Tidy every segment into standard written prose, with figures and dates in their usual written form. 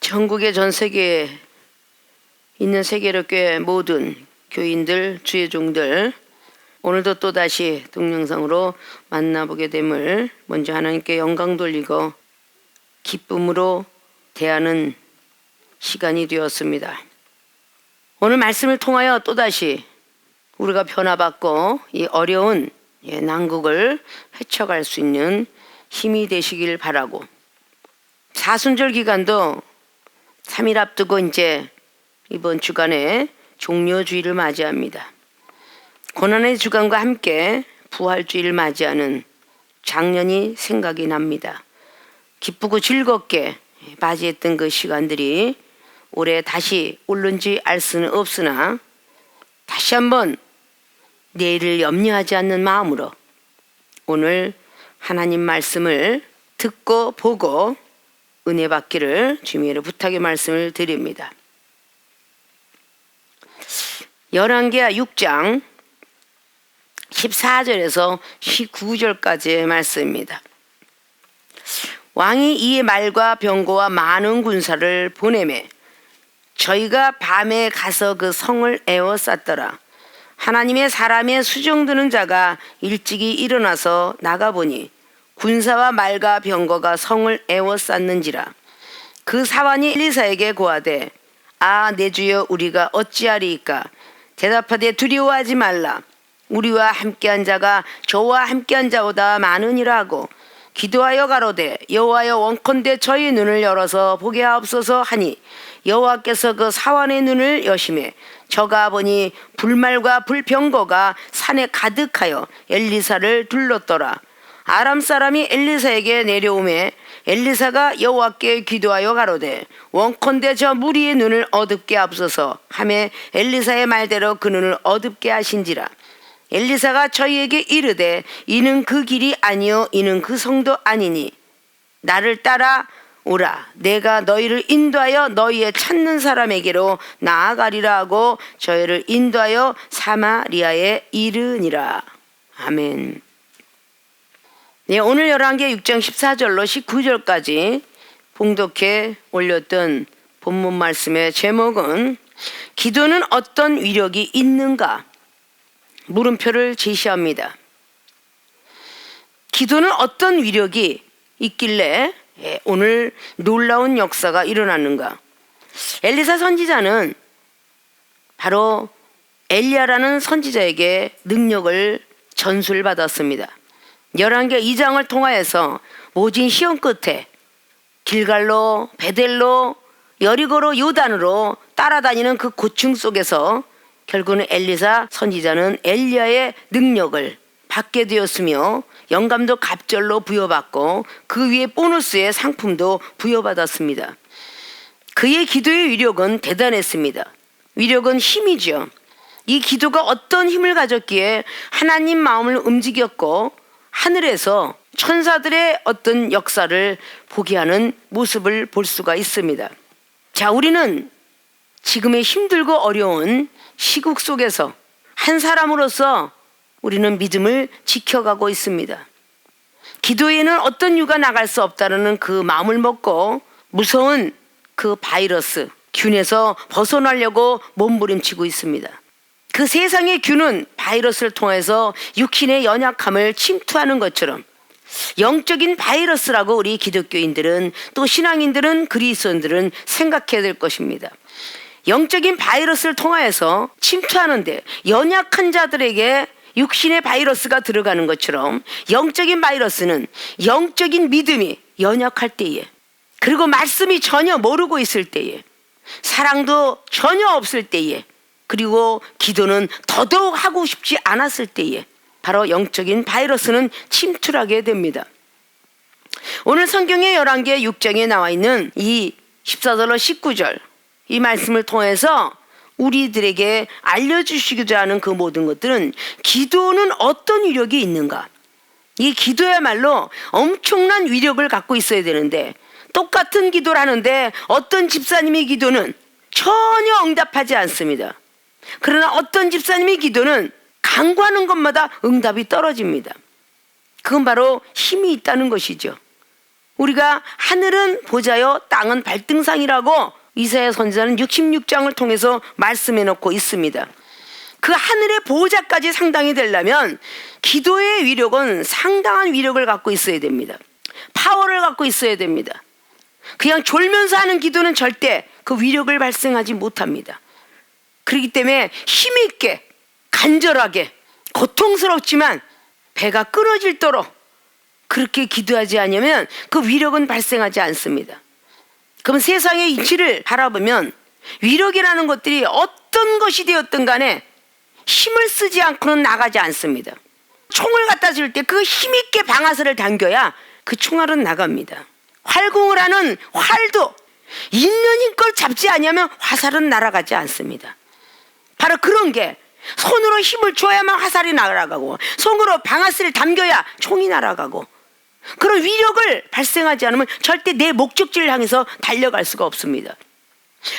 전국의 전 세계에 있는 세계로교회 모든 교인들, 주의 종들, 오늘도 또다시 동영상으로 만나보게 됨을 먼저 하나님께 영광 돌리고 기쁨으로 대하는 시간이 되었습니다. 오늘 말씀을 통하여 또다시 우리가 변화받고 이 어려운 난국을 헤쳐갈 수 있는 힘이 되시길 바라고, 사순절 기간도 3일 앞두고 이제 이번 주간에 종려주의를 맞이합니다. 고난의 주간과 함께 부활주의를 맞이하는 작년이 생각이 납니다. 기쁘고 즐겁게 맞이했던 그 시간들이 올해 다시 올는지 알 수는 없으나 다시 한번 내일을 염려하지 않는 마음으로 오늘 하나님 말씀을 듣고 보고 은혜 받기를 주님으로 부탁의 말씀을 드립니다. 열왕기하 6장 14절에서 19절까지의 말씀입니다. 왕이 이에 말과 병거와 많은 군사를 보내매 저희가 밤에 가서 그 성을 에워쌌더라. 하나님의 사람의 수정드는 자가 일찍이 일어나서 나가보니 군사와 말과 병거가 성을 에워쌌는지라. 그 사환이 엘리사에게 고하되, 아, 내 주여, 우리가 어찌하리이까? 대답하되, 두려워하지 말라. 우리와 함께한 자가 저와 함께한 자보다 많으니라 하고 기도하여 가로되, 여호와여, 원컨대 저희 눈을 열어서 보게 하옵소서 하니 여호와께서 그 사환의 눈을 여시매 저가 보니 불말과 불병거가 산에 가득하여 엘리사를 둘렀더라. 아람 사람이 엘리사에게 내려오매 엘리사가 여호와께 기도하여 가로되, 원컨대 저 무리의 눈을 어둡게 하옵소서 하매 엘리사의 말대로 그 눈을 어둡게 하신지라. 엘리사가 저희에게 이르되, 이는 그 길이 아니요 이는 그 성도 아니니 나를 따라 오라. 내가 너희를 인도하여 너희의 찾는 사람에게로 나아가리라 하고 저희를 인도하여 사마리아에 이르니라. 아멘. 네, 오늘 열왕기 6장 14절로 19절까지 봉독해 올렸던 본문 말씀의 제목은 기도는 어떤 위력이 있는가? 물음표를 제시합니다. 기도는 어떤 위력이 있길래 오늘 놀라운 역사가 일어났는가? 엘리사 선지자는 바로 엘리야라는 선지자에게 능력을 전수받았습니다. 열왕기 2장을 통하여서 모진 시험 끝에 길갈로, 베델로, 여리고로, 요단으로 따라다니는 그 고충 속에서 결국은 엘리사 선지자는 엘리야의 능력을 받게 되었으며 영감도 갑절로 부여받고 그 위에 보너스의 상품도 부여받았습니다. 그의 기도의 위력은 대단했습니다. 위력은 힘이죠. 이 기도가 어떤 힘을 가졌기에 하나님 마음을 움직였고 하늘에서 천사들의 어떤 역사를 보게 하는 모습을 볼 수가 있습니다. 자, 우리는 지금의 힘들고 어려운 시국 속에서 한 사람으로서 우리는 믿음을 지켜가고 있습니다. 기도에는 어떤 이유가 나갈 수 없다는 그 마음을 먹고 무서운 그 바이러스, 균에서 벗어나려고 몸부림치고 있습니다. 그 세상의 균은 바이러스를 통해서 육신의 연약함을 침투하는 것처럼 영적인 바이러스라고 우리 기독교인들은 또 신앙인들은 그리스도인들은 생각해야 될 것입니다. 영적인 바이러스를 통하여서 침투하는데 연약한 자들에게 육신의 바이러스가 들어가는 것처럼 영적인 바이러스는 영적인 믿음이 연약할 때에, 그리고 말씀이 전혀 모르고 있을 때에, 사랑도 전혀 없을 때에, 그리고 기도는 더더욱 하고 싶지 않았을 때에 바로 영적인 바이러스는 침투하게 됩니다. 오늘 성경의 열왕기 6장에 나와 있는 이 14절로 19절 이 말씀을 통해서 우리들에게 알려주시고자 하는 그 모든 것들은 기도는 어떤 위력이 있는가? 이 기도야말로 엄청난 위력을 갖고 있어야 되는데 똑같은 기도를 하는데 어떤 집사님의 기도는 전혀 응답하지 않습니다. 그러나 어떤 집사님의 기도는 간구하는 것마다 응답이 떨어집니다. 그건 바로 힘이 있다는 것이죠. 우리가 하늘은 보좌요 땅은 발등상이라고 이사야 선지자는 66장을 통해서 말씀해 놓고 있습니다. 그 하늘의 보호자까지 상당히 되려면 기도의 위력은 상당한 위력을 갖고 있어야 됩니다. 파워를 갖고 있어야 됩니다. 그냥 졸면서 하는 기도는 절대 그 위력을 발생하지 못합니다. 그렇기 때문에 힘있게 간절하게 고통스럽지만 배가 끊어질도록 그렇게 기도하지 않으면 그 위력은 발생하지 않습니다. 그럼 세상의 이치를 바라보면 위력이라는 것들이 어떤 것이 되었든 간에 힘을 쓰지 않고는 나가지 않습니다. 총을 갖다 줄 때 그 힘있게 방아쇠를 당겨야 그 총알은 나갑니다. 활공을 하는 활도 있는 힘껏 잡지 않으면 화살은 날아가지 않습니다. 바로 그런 게 손으로 힘을 줘야만 화살이 날아가고 손으로 방아쇠를 당겨야 총이 날아가고 그런 위력을 발생하지 않으면 절대 내 목적지를 향해서 달려갈 수가 없습니다.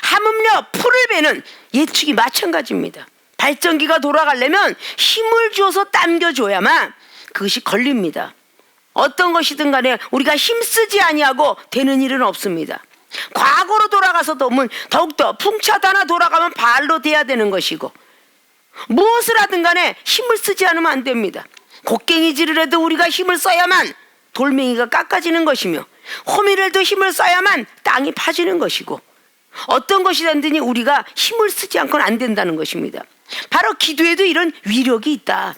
하물며 풀을 베는 예측이 마찬가지입니다. 발전기가 돌아가려면 힘을 줘서 당겨줘야만 그것이 걸립니다. 어떤 것이든 간에 우리가 힘쓰지 아니하고 되는 일은 없습니다. 과거로 돌아가서 보면 더욱더 풍차다나 돌아가면 발로 돼야 되는 것이고 무엇을 하든 간에 힘을 쓰지 않으면 안 됩니다. 곡괭이질을 해도 우리가 힘을 써야만 돌멩이가 깎아지는 것이며 호미를 해도 힘을 써야만 땅이 파지는 것이고 어떤 것이 된든지 우리가 힘을 쓰지 않고는 안 된다는 것입니다. 바로 기도에도 이런 위력이 있다.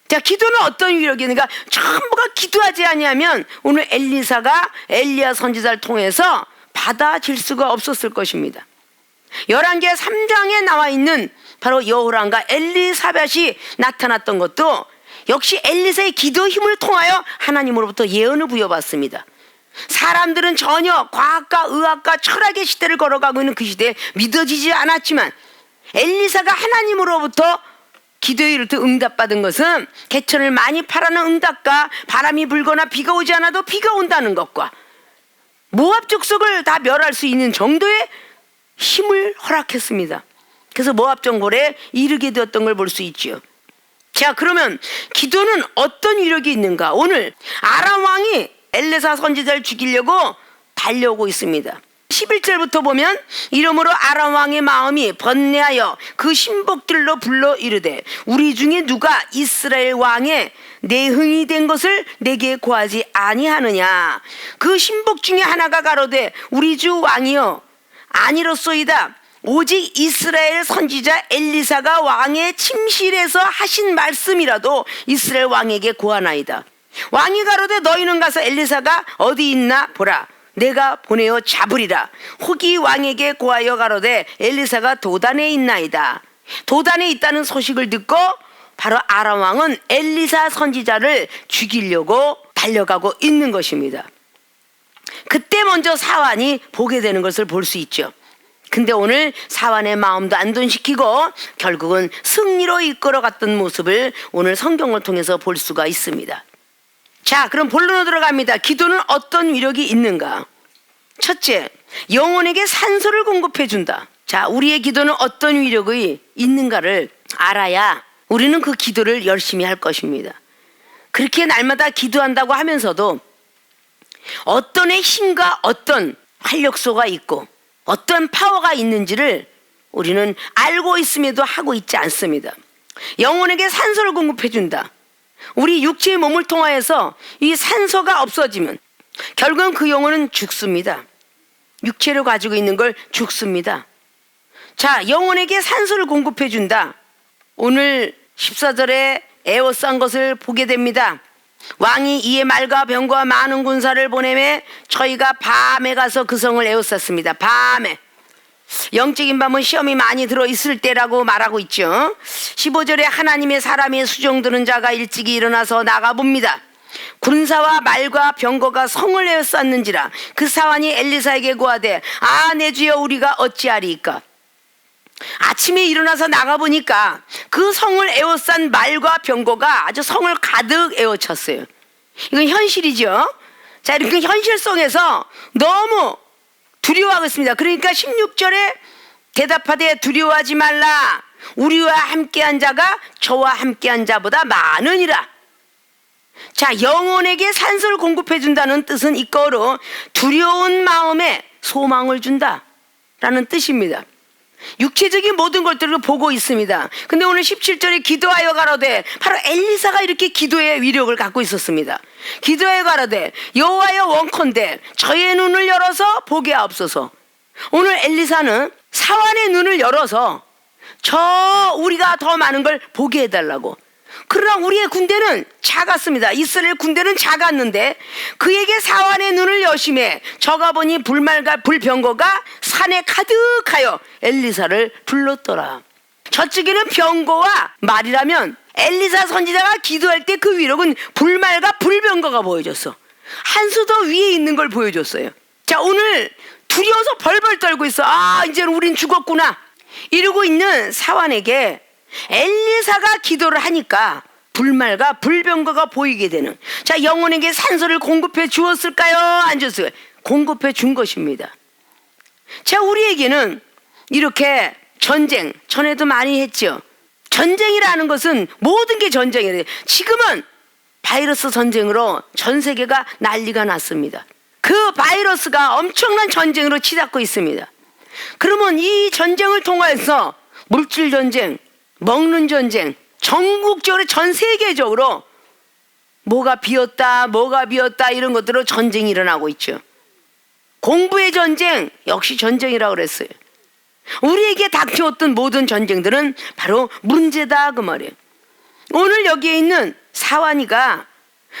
자, 기도는 어떤 위력이 있는가? 전부가 기도하지 아니하면 오늘 엘리사가 엘리야 선지자를 통해서 받아질 수가 없었을 것입니다. 열왕기하 3장에 나와 있는 바로 여호람과 엘리사벳이 나타났던 것도 역시 엘리사의 기도 힘을 통하여 하나님으로부터 예언을 부여받습니다. 사람들은 전혀 과학과 의학과 철학의 시대를 걸어가고 있는 그 시대에 믿어지지 않았지만 엘리사가 하나님으로부터 기도에 이를 때 응답받은 것은 개천을 많이 파라는 응답과 바람이 불거나 비가 오지 않아도 비가 온다는 것과 모압 족속을 다 멸할 수 있는 정도의 힘을 허락했습니다. 그래서 모압 정벌에 이르게 되었던 걸 볼 수 있죠. 자, 그러면 기도는 어떤 위력이 있는가? 오늘 아람 왕이 엘리사 선지자를 죽이려고 달려오고 있습니다. 11절부터 보면 이러므로 아람 왕의 마음이 번뇌하여 그 신복들로 불러 이르되 우리 중에 누가 이스라엘 왕의 내흥이 된 것을 내게 고하지 아니하느냐. 그 신복 중에 하나가 가로되 우리 주 왕이여 아니로소이다. 오직 이스라엘 선지자 엘리사가 왕의 침실에서 하신 말씀이라도 이스라엘 왕에게 고하나이다. 왕이 가로되 너희는 가서 엘리사가 어디 있나 보라. 내가 보내어 잡으리라. 혹이 왕에게 고하여 가로되 엘리사가 도단에 있나이다. 도단에 있다는 소식을 듣고 바로 아람 왕은 엘리사 선지자를 죽이려고 달려가고 있는 것입니다. 그때 먼저 사환이 보게 되는 것을 볼 수 있죠. 근데 오늘 사환의 마음도 안돈시키고 결국은 승리로 이끌어갔던 모습을 오늘 성경을 통해서 볼 수가 있습니다. 자, 그럼 본론으로 들어갑니다. 기도는 어떤 위력이 있는가? 첫째, 영혼에게 산소를 공급해 준다. 자, 우리의 기도는 어떤 위력이 있는가를 알아야 우리는 그 기도를 열심히 할 것입니다. 그렇게 날마다 기도한다고 하면서도 어떤 힘과 어떤 활력소가 있고 어떤 파워가 있는지를 우리는 알고 있음에도 하고 있지 않습니다. 영혼에게 산소를 공급해 준다. 우리 육체의 몸을 통하여서 이 산소가 없어지면 결국은 그 영혼은 죽습니다. 육체를 가지고 있는 걸 죽습니다. 자, 영혼에게 산소를 공급해 준다. 오늘 14절에 에워싼 것을 보게 됩니다. 왕이 이에 말과 병과 많은 군사를 보내매 저희가 밤에 가서 그 성을 에워쌌습니다. 밤에. 영적인 밤은 시험이 많이 들어있을 때라고 말하고 있죠. 15절에 하나님의 사람의 수종드는 자가 일찍이 일어나서 나가봅니다. 군사와 말과 병거가 성을 에워쌌는지라. 그 사환이 엘리사에게 고하되 아, 내 주여 우리가 어찌하리이까. 아침에 일어나서 나가보니까 그 성을 에워싼 말과 병거가 아주 성을 가득 에워찼어요. 이건 현실이죠. 자, 이렇게 현실 속에서 너무 두려워하고 있습니다. 그러니까 16절에 대답하되 두려워하지 말라. 우리와 함께한 자가 저와 함께한 자보다 많으니라. 자, 영혼에게 산소를 공급해 준다는 뜻은 이거로 두려운 마음에 소망을 준다라는 뜻입니다. 육체적인 모든 것들을 보고 있습니다. 근데 오늘 17절에 기도하여 가로되, 바로 엘리사가 이렇게 기도의 위력을 갖고 있었습니다. 기도하여 가로되 여호와여 원컨대 저의 눈을 열어서 보게 하옵소서. 오늘 엘리사는 사환의 눈을 열어서 우리가 더 많은 걸 보게 해달라고. 그러나 우리의 군대는 작았습니다. 이스라엘 군대는 작았는데 그에게 사환의 눈을 여심해 저가 보니 불말과 불병거가 산에 가득하여 엘리사를 불렀더라. 저쪽에는 병거와 말이라면 엘리사 선지자가 기도할 때 그 위력은 불말과 불병거가 보여줬어. 한 수 더 위에 있는 걸 보여줬어요. 자, 오늘 두려워서 벌벌 떨고 있어. 이제는 우린 죽었구나 이러고 있는 사환에게 엘리사가 기도를 하니까 불말과 불병거가 보이게 되는. 자, 영혼에게 산소를 공급해 주었을까요? 안 줬을까요? 공급해 준 것입니다. 자, 우리에게는 이렇게 전쟁, 전에도 많이 했죠. 전쟁이라는 것은 모든 게 전쟁이래요. 지금은 바이러스 전쟁으로 전 세계가 난리가 났습니다. 그 바이러스가 엄청난 전쟁으로 치닫고 있습니다. 그러면 이 전쟁을 통해서 물질 전쟁, 먹는 전쟁, 전국적으로 전 세계적으로 뭐가 비었다 이런 것들로 전쟁이 일어나고 있죠. 공부의 전쟁 역시 전쟁이라고 그랬어요. 우리에게 닥쳐왔던 모든 전쟁들은 바로 문제다 그 말이에요. 오늘 여기에 있는 사환이가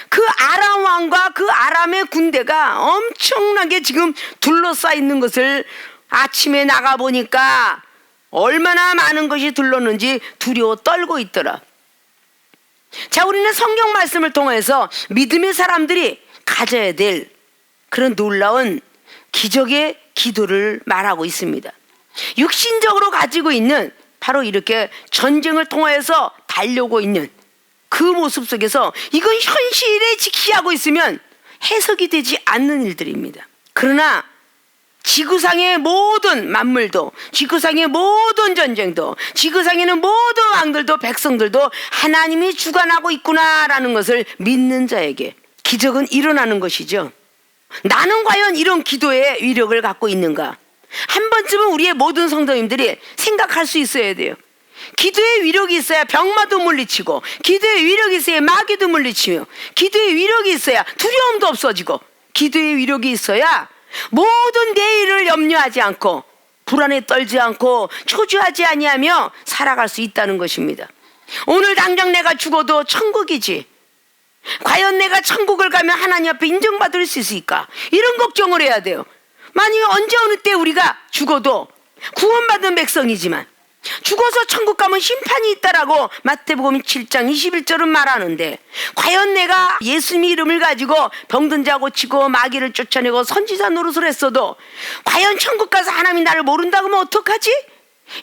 그 아람 왕과 그 아람의 군대가 엄청나게 지금 둘러싸여 있는 것을 아침에 나가보니까 얼마나 많은 것이 둘렀는지 두려워 떨고 있더라. 자, 우리는 성경 말씀을 통해서 믿음의 사람들이 가져야 될 그런 놀라운 기적의 기도를 말하고 있습니다. 육신적으로 가지고 있는 바로 이렇게 전쟁을 통해서 달려오고 있는 그 모습 속에서 이건 현실에 직시하고 있으면 해석이 되지 않는 일들입니다. 그러나 지구상의 모든 만물도, 지구상의 모든 전쟁도, 지구상에는 모든 왕들도 백성들도 하나님이 주관하고 있구나라는 것을 믿는 자에게 기적은 일어나는 것이죠. 나는 과연 이런 기도의 위력을 갖고 있는가? 한 번쯤은 우리의 모든 성도님들이 생각할 수 있어야 돼요. 기도의 위력이 있어야 병마도 물리치고, 기도의 위력이 있어야 마귀도 물리치며, 기도의 위력이 있어야 두려움도 없어지고, 기도의 위력이 있어야 모든 내일을 염려하지 않고 불안에 떨지 않고 초조하지 아니하며 살아갈 수 있다는 것입니다. 오늘 당장 내가 죽어도 천국이지, 과연 내가 천국을 가면 하나님 앞에 인정받을 수 있을까? 이런 걱정을 해야 돼요. 만약에 언제 어느 때 우리가 죽어도 구원받은 백성이지만 죽어서 천국 가면 심판이 있다라고 마태복음 7장 21절은 말하는데, 과연 내가 예수님 이름을 가지고 병든 자 고치고 마귀를 쫓아내고 선지자 노릇을 했어도 과연 천국 가서 하나님이 나를 모른다고 하면 어떡하지?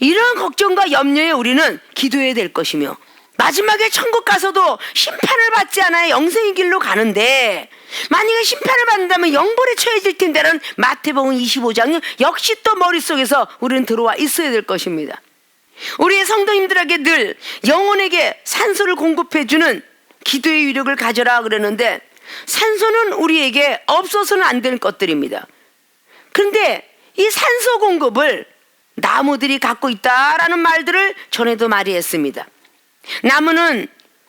이런 걱정과 염려에 우리는 기도해야 될 것이며, 마지막에 천국 가서도 심판을 받지 않아야 영생의 길로 가는데 만약에 심판을 받는다면 영벌에 처해질 텐데는 마태복음 25장이 역시 또 머릿속에서 우리는 들어와 있어야 될 것입니다. 우리의 성도님들에게 늘 영혼에게 산소를 공급해주는 기도의 위력을 가져라 그러는데, 산소는 우리에게 없어서는 안 될 것들입니다. 그런데 이 산소 공급을 나무들이 갖고 있다라는 말들을 전에도 많이 했습니다. 나무는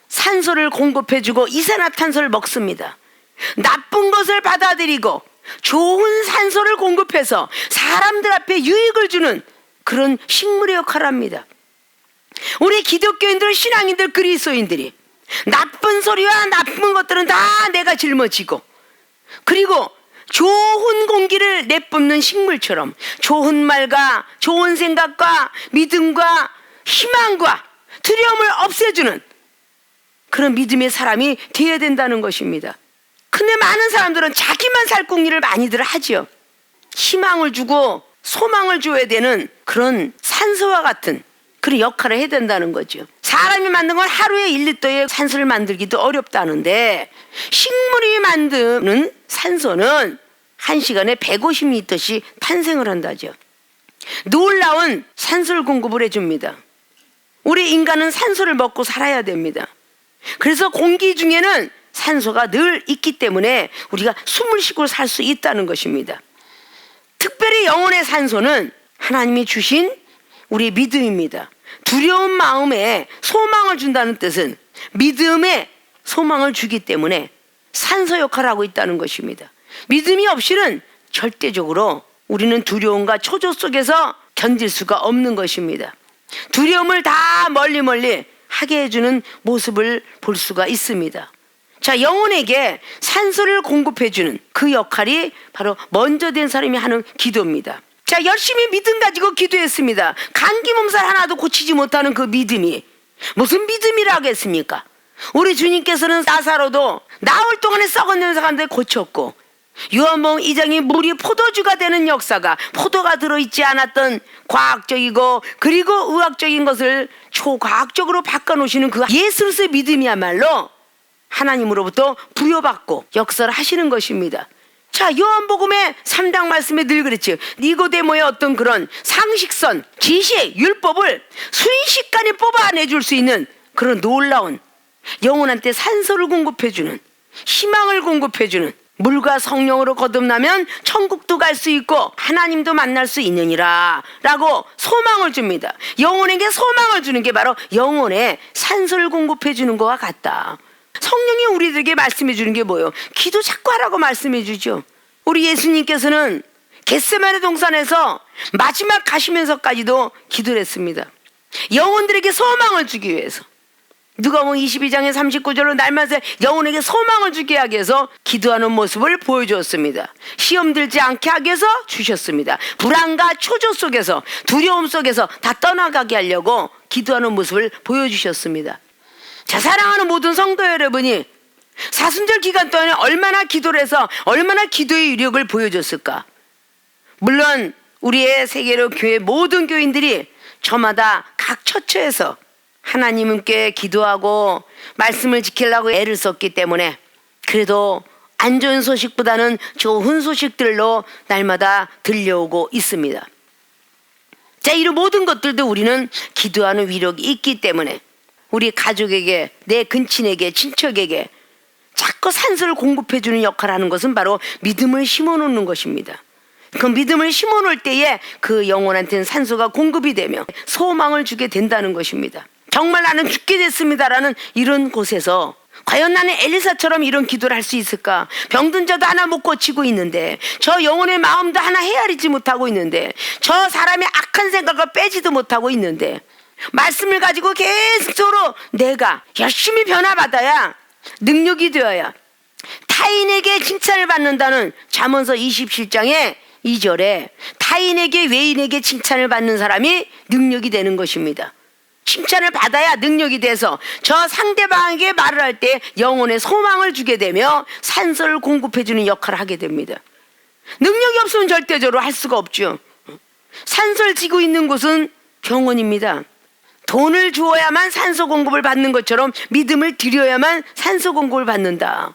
산소를 공급해주고 이산화탄소를 먹습니다. 나쁜 것을 받아들이고 좋은 산소를 공급해서 사람들 앞에 유익을 주는 그런 식물의 역할을 합니다. 우리 기독교인들, 신앙인들, 그리스도인들이 나쁜 소리와 나쁜 것들은 다 내가 짊어지고, 그리고 좋은 공기를 내뿜는 식물처럼 좋은 말과 좋은 생각과 믿음과 희망과 두려움을 없애주는 그런 믿음의 사람이 되어야 된다는 것입니다. 근데 많은 사람들은 자기만 살 궁리를 많이들 하죠. 희망을 주고 소망을 줘야 되는 그런 산소와 같은 그런 역할을 해야 된다는 거죠. 사람이 만든 건 하루에 1리터의 산소를 만들기도 어렵다는데, 식물이 만드는 산소는 1시간에 150리터씩 탄생을 한다죠. 놀라운 산소를 공급을 해줍니다. 우리 인간은 산소를 먹고 살아야 됩니다. 그래서 공기 중에는 산소가 늘 있기 때문에 우리가 숨을 쉬고 살 수 있다는 것입니다. 특별히 영혼의 산소는 하나님이 주신 우리의 믿음입니다. 두려운 마음에 소망을 준다는 뜻은 믿음에 소망을 주기 때문에 산소 역할을 하고 있다는 것입니다. 믿음이 없이는 절대적으로 우리는 두려움과 초조 속에서 견딜 수가 없는 것입니다. 두려움을 다 멀리 하게 해주는 모습을 볼 수가 있습니다. 자, 영혼에게 산소를 공급해주는 그 역할이 바로 먼저 된 사람이 하는 기도입니다. 자, 열심히 믿음 가지고 기도했습니다. 감기 몸살 하나도 고치지 못하는 그 믿음이 무슨 믿음이라 하겠습니까? 우리 주님께서는 나사로도 나흘 동안에 썩은 냄새가 나는데 고쳤고, 요한복음 2장이 물이 포도주가 되는 역사가 포도가 들어있지 않았던 과학적이고 그리고 의학적인 것을 초과학적으로 바꿔놓으시는 그 예수 그리스도의 믿음이야말로 하나님으로부터 부여받고 역사를 하시는 것입니다. 자, 요한복음의 3장 말씀에 늘 그랬죠. 니고데모의 어떤 그런 상식선, 지식, 율법을 순식간에 뽑아내줄 수 있는 그런 놀라운 영혼한테 산소를 공급해주는, 희망을 공급해주는, 물과 성령으로 거듭나면 천국도 갈 수 있고 하나님도 만날 수 있느니라 라고 소망을 줍니다. 영혼에게 소망을 주는 게 바로 영혼에 산소를 공급해 주는 것과 같다. 성령이 우리들에게 말씀해 주는 게 뭐예요? 기도 자꾸 하라고 말씀해 주죠. 우리 예수님께서는 겟세마네 동산에서 마지막 가시면서까지도 기도를 했습니다. 영혼들에게 소망을 주기 위해서. 누가복음 22장의 39절로 날마다 영혼에게 소망을 주게 하기 위해서 기도하는 모습을 보여주었습니다. 시험 들지 않게 하기 위해서 주셨습니다. 불안과 초조 속에서, 두려움 속에서 다 떠나가게 하려고 기도하는 모습을 보여주셨습니다. 자, 사랑하는 모든 성도 여러분이 사순절 기간 동안에 얼마나 기도를 해서 얼마나 기도의 위력을 보여줬을까. 물론 우리의 세계로 교회 모든 교인들이 저마다 각 처처에서 하나님께 기도하고 말씀을 지키려고 애를 썼기 때문에 그래도 안 좋은 소식보다는 좋은 소식들로 날마다 들려오고 있습니다. 자, 이런 모든 것들도 우리는 기도하는 위력이 있기 때문에 우리 가족에게, 내 근친에게, 친척에게 자꾸 산소를 공급해주는 역할을 하는 것은 바로 믿음을 심어놓는 것입니다. 그 믿음을 심어놓을 때에 그 영혼한테는 산소가 공급이 되며 소망을 주게 된다는 것입니다. 정말 나는 죽게 됐습니다라는 이런 곳에서 과연 나는 엘리사처럼 이런 기도를 할 수 있을까? 병든 자도 하나 못 고치고 있는데, 저 영혼의 마음도 하나 헤아리지 못하고 있는데, 저 사람의 악한 생각을 빼지도 못하고 있는데, 말씀을 가지고 계속적으로 내가 열심히 변화받아야, 능력이 되어야 타인에게 칭찬을 받는다는 잠언서 27장의 2절에 타인에게, 외인에게 칭찬을 받는 사람이 능력이 되는 것입니다. 칭찬을 받아야 능력이 돼서 저 상대방에게 말을 할 때 영혼의 소망을 주게 되며 산소를 공급해주는 역할을 하게 됩니다. 능력이 없으면 절대적으로 할 수가 없죠. 산소를 지고 있는 곳은 병원입니다. 돈을 주어야만 산소 공급을 받는 것처럼 믿음을 드려야만 산소 공급을 받는다.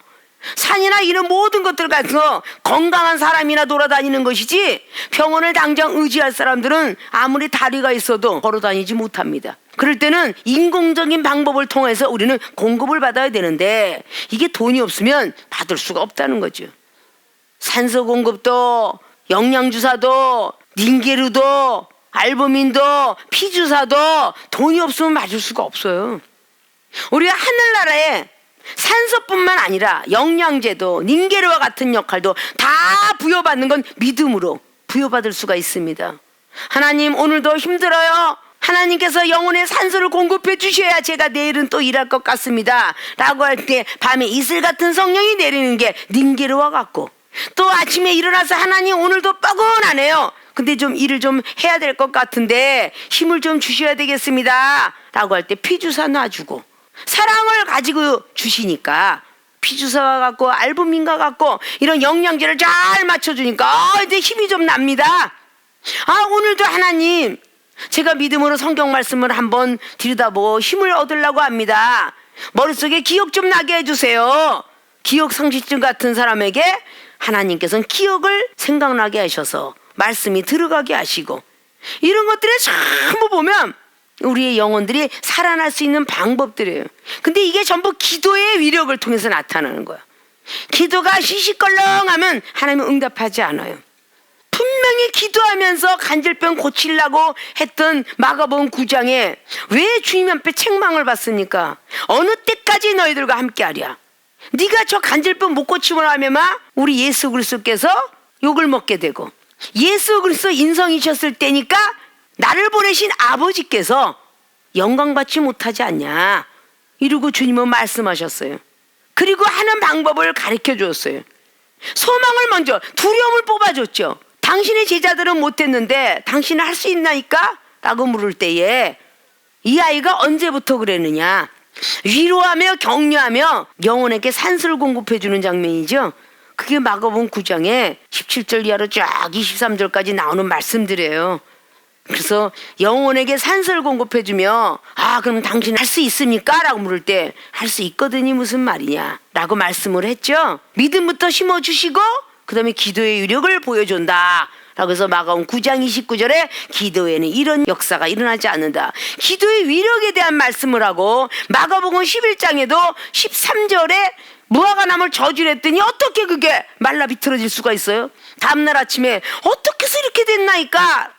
산이나 이런 모든 것들 가서 건강한 사람이나 돌아다니는 것이지 병원을 당장 의지할 사람들은 아무리 다리가 있어도 걸어다니지 못합니다. 그럴 때는 인공적인 방법을 통해서 우리는 공급을 받아야 되는데 이게 돈이 없으면 받을 수가 없다는 거죠. 산소 공급도, 영양주사도, 닌게르도, 알부민도, 피주사도 돈이 없으면 맞을 수가 없어요. 우리가 하늘나라에 산소뿐만 아니라 영양제도, 닌게르와 같은 역할도 다 부여받는 건 믿음으로 부여받을 수가 있습니다. 하나님, 오늘도 힘들어요. 하나님께서 영혼의 산소를 공급해 주셔야 제가 내일은 또 일할 것 같습니다 라고 할 때 밤에 이슬 같은 성령이 내리는 게 닌게르와 같고, 또 아침에 일어나서 하나님 오늘도 뻐근하네요. 근데 좀 일을 좀 해야 될 것 같은데 힘을 좀 주셔야 되겠습니다 라고 할 때 피주사 놔주고, 사랑을 가지고 주시니까 피주사와 같고 알부민과 같고 이런 영양제를 잘 맞춰주니까 이제 힘이 좀 납니다. 오늘도 하나님, 제가 믿음으로 성경 말씀을 한번 들여다보고 힘을 얻으려고 합니다. 머릿속에 기억 좀 나게 해주세요. 기억 상실증 같은 사람에게 하나님께서는 기억을 생각나게 하셔서 말씀이 들어가게 하시고, 이런 것들을 전부 보면 우리의 영혼들이 살아날 수 있는 방법들이에요. 근데 이게 전부 기도의 위력을 통해서 나타나는 거야. 기도가 시시껄렁하면 하나님은 응답하지 않아요. 분명히 기도하면서 간질병 고치려고 했던 마가복음 9장에 왜 주님 앞에 책망을 받습니까? 어느 때까지 너희들과 함께하랴. 네가 저 간질병 못 고치고 나면 우리 예수 그리스도께서 욕을 먹게 되고, 예수 그리스도 인성이셨을 때니까 나를 보내신 아버지께서 영광 받지 못하지 않냐, 이러고 주님은 말씀하셨어요. 그리고 하는 방법을 가르쳐 주었어요. 소망을 먼저, 두려움을 뽑아줬죠. 당신의 제자들은 못했는데 당신은 할 수 있나이까? 라고 물을 때에 이 아이가 언제부터 그랬느냐, 위로하며 격려하며 영혼에게 산소를 공급해 주는 장면이죠. 그게 마가복음 9장에 17절 이하로 쫙 23절까지 나오는 말씀들이에요. 그래서 영혼에게 산소를 공급해 주며, 그럼 당신 할 수 있습니까? 라고 물을 때 할 수 있거든이 무슨 말이냐 라고 말씀을 했죠. 믿음부터 심어주시고 그 다음에 기도의 위력을 보여준다 라고 해서 마가복음 9장 29절에 기도에는 이런 역사가 일어나지 않는다, 기도의 위력에 대한 말씀을 하고, 마가복음 11장에도 13절에 무화과 나무를 저주했더니 어떻게 그게 말라 비틀어질 수가 있어요? 다음날 아침에 어떻게 해서 이렇게 됐나이까?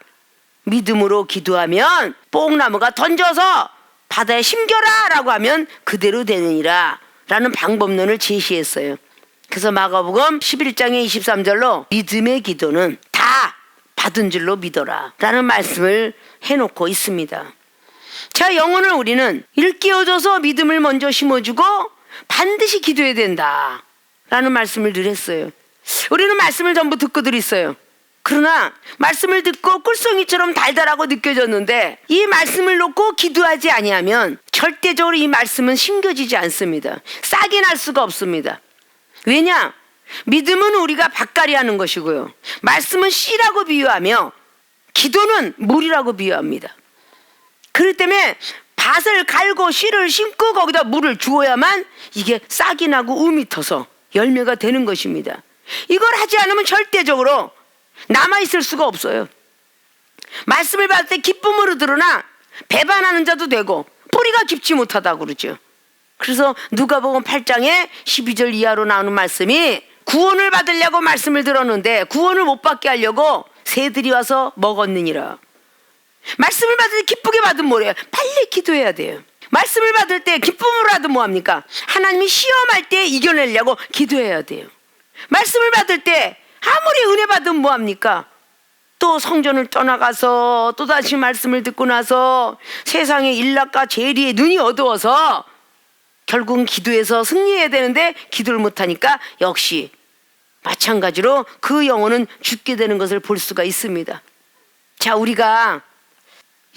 믿음으로 기도하면 뽕나무가 던져서 바다에 심겨라 라고 하면 그대로 되느니라 라는 방법론을 제시했어요. 그래서 마가복음 11장의 23절로 믿음의 기도는 다 받은 줄로 믿어라 라는 말씀을 해놓고 있습니다. 자, 영혼을 우리는 일깨워줘서 믿음을 먼저 심어주고 반드시 기도해야 된다 라는 말씀을 늘 했어요. 우리는 말씀을 전부 듣고들 있어요. 그러나 말씀을 듣고 꿀송이처럼 달달하고 느껴졌는데 이 말씀을 놓고 기도하지 아니하면 절대적으로 이 말씀은 심겨지지 않습니다. 싹이 날 수가 없습니다. 왜냐? 믿음은 우리가 밭갈이 하는 것이고요, 말씀은 씨라고 비유하며 기도는 물이라고 비유합니다. 그렇기 때문에 밭을 갈고 씨를 심고 거기다 물을 주어야만 이게 싹이 나고 음이 터서 열매가 되는 것입니다. 이걸 하지 않으면 절대적으로 남아있을 수가 없어요. 말씀을 받을 때 기쁨으로 들으나 배반하는 자도 되고 뿌리가 깊지 못하다고 그러죠. 그래서 누가복음 8장에 12절 이하로 나오는 말씀이, 구원을 받으려고 말씀을 들었는데 구원을 못 받게 하려고 새들이 와서 먹었느니라. 말씀을 받을 때 기쁘게 받으면 뭐래요? 빨리 기도해야 돼요. 말씀을 받을 때 기쁨으로 하든 뭐합니까? 하나님이 시험할 때 이겨내려고 기도해야 돼요. 말씀을 받을 때 아무리 은혜 받으면 뭐합니까? 또 성전을 떠나가서 또다시 말씀을 듣고 나서 세상의 일락과 재리에 눈이 어두워서 결국은 기도해서 승리해야 되는데 기도를 못하니까 역시 마찬가지로 그 영혼은 죽게 되는 것을 볼 수가 있습니다. 자, 우리가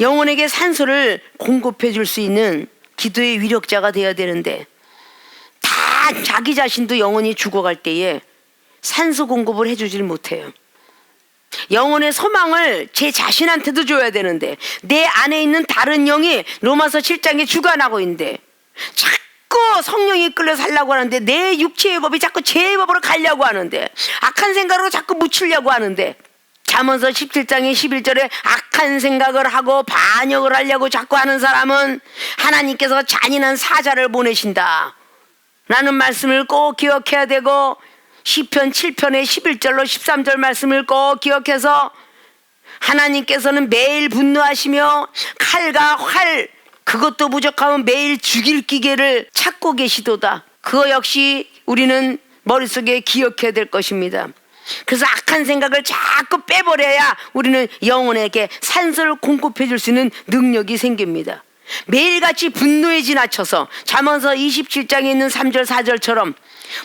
영혼에게 산소를 공급해 줄 수 있는 기도의 위력자가 되어야 되는데, 다 자기 자신도 영혼이 죽어갈 때에 산소 공급을 해주질 못해요. 영혼의 소망을 제 자신한테도 줘야 되는데 내 안에 있는 다른 영이 로마서 7장에 주관하고 있는데 자꾸 성령이 끌려 살려고 하는데, 내 육체의 법이 자꾸 제 법으로 가려고 하는데, 악한 생각으로 자꾸 묻히려고 하는데, 잠언서 17장의 11절에 악한 생각을 하고 반역을 하려고 자꾸 하는 사람은 하나님께서 잔인한 사자를 보내신다 라는 말씀을 꼭 기억해야 되고, 시편 7편의 11절로 13절 말씀을 꼭 기억해서 하나님께서는 매일 분노하시며 칼과 활, 그것도 부족하면 매일 죽일 기계를 찾고 계시도다. 그거 역시 우리는 머릿속에 기억해야 될 것입니다. 그래서 악한 생각을 자꾸 빼버려야 우리는 영혼에게 산소를 공급해 줄 수 있는 능력이 생깁니다. 매일같이 분노에 지나쳐서 잠언서 27장에 있는 3절 4절처럼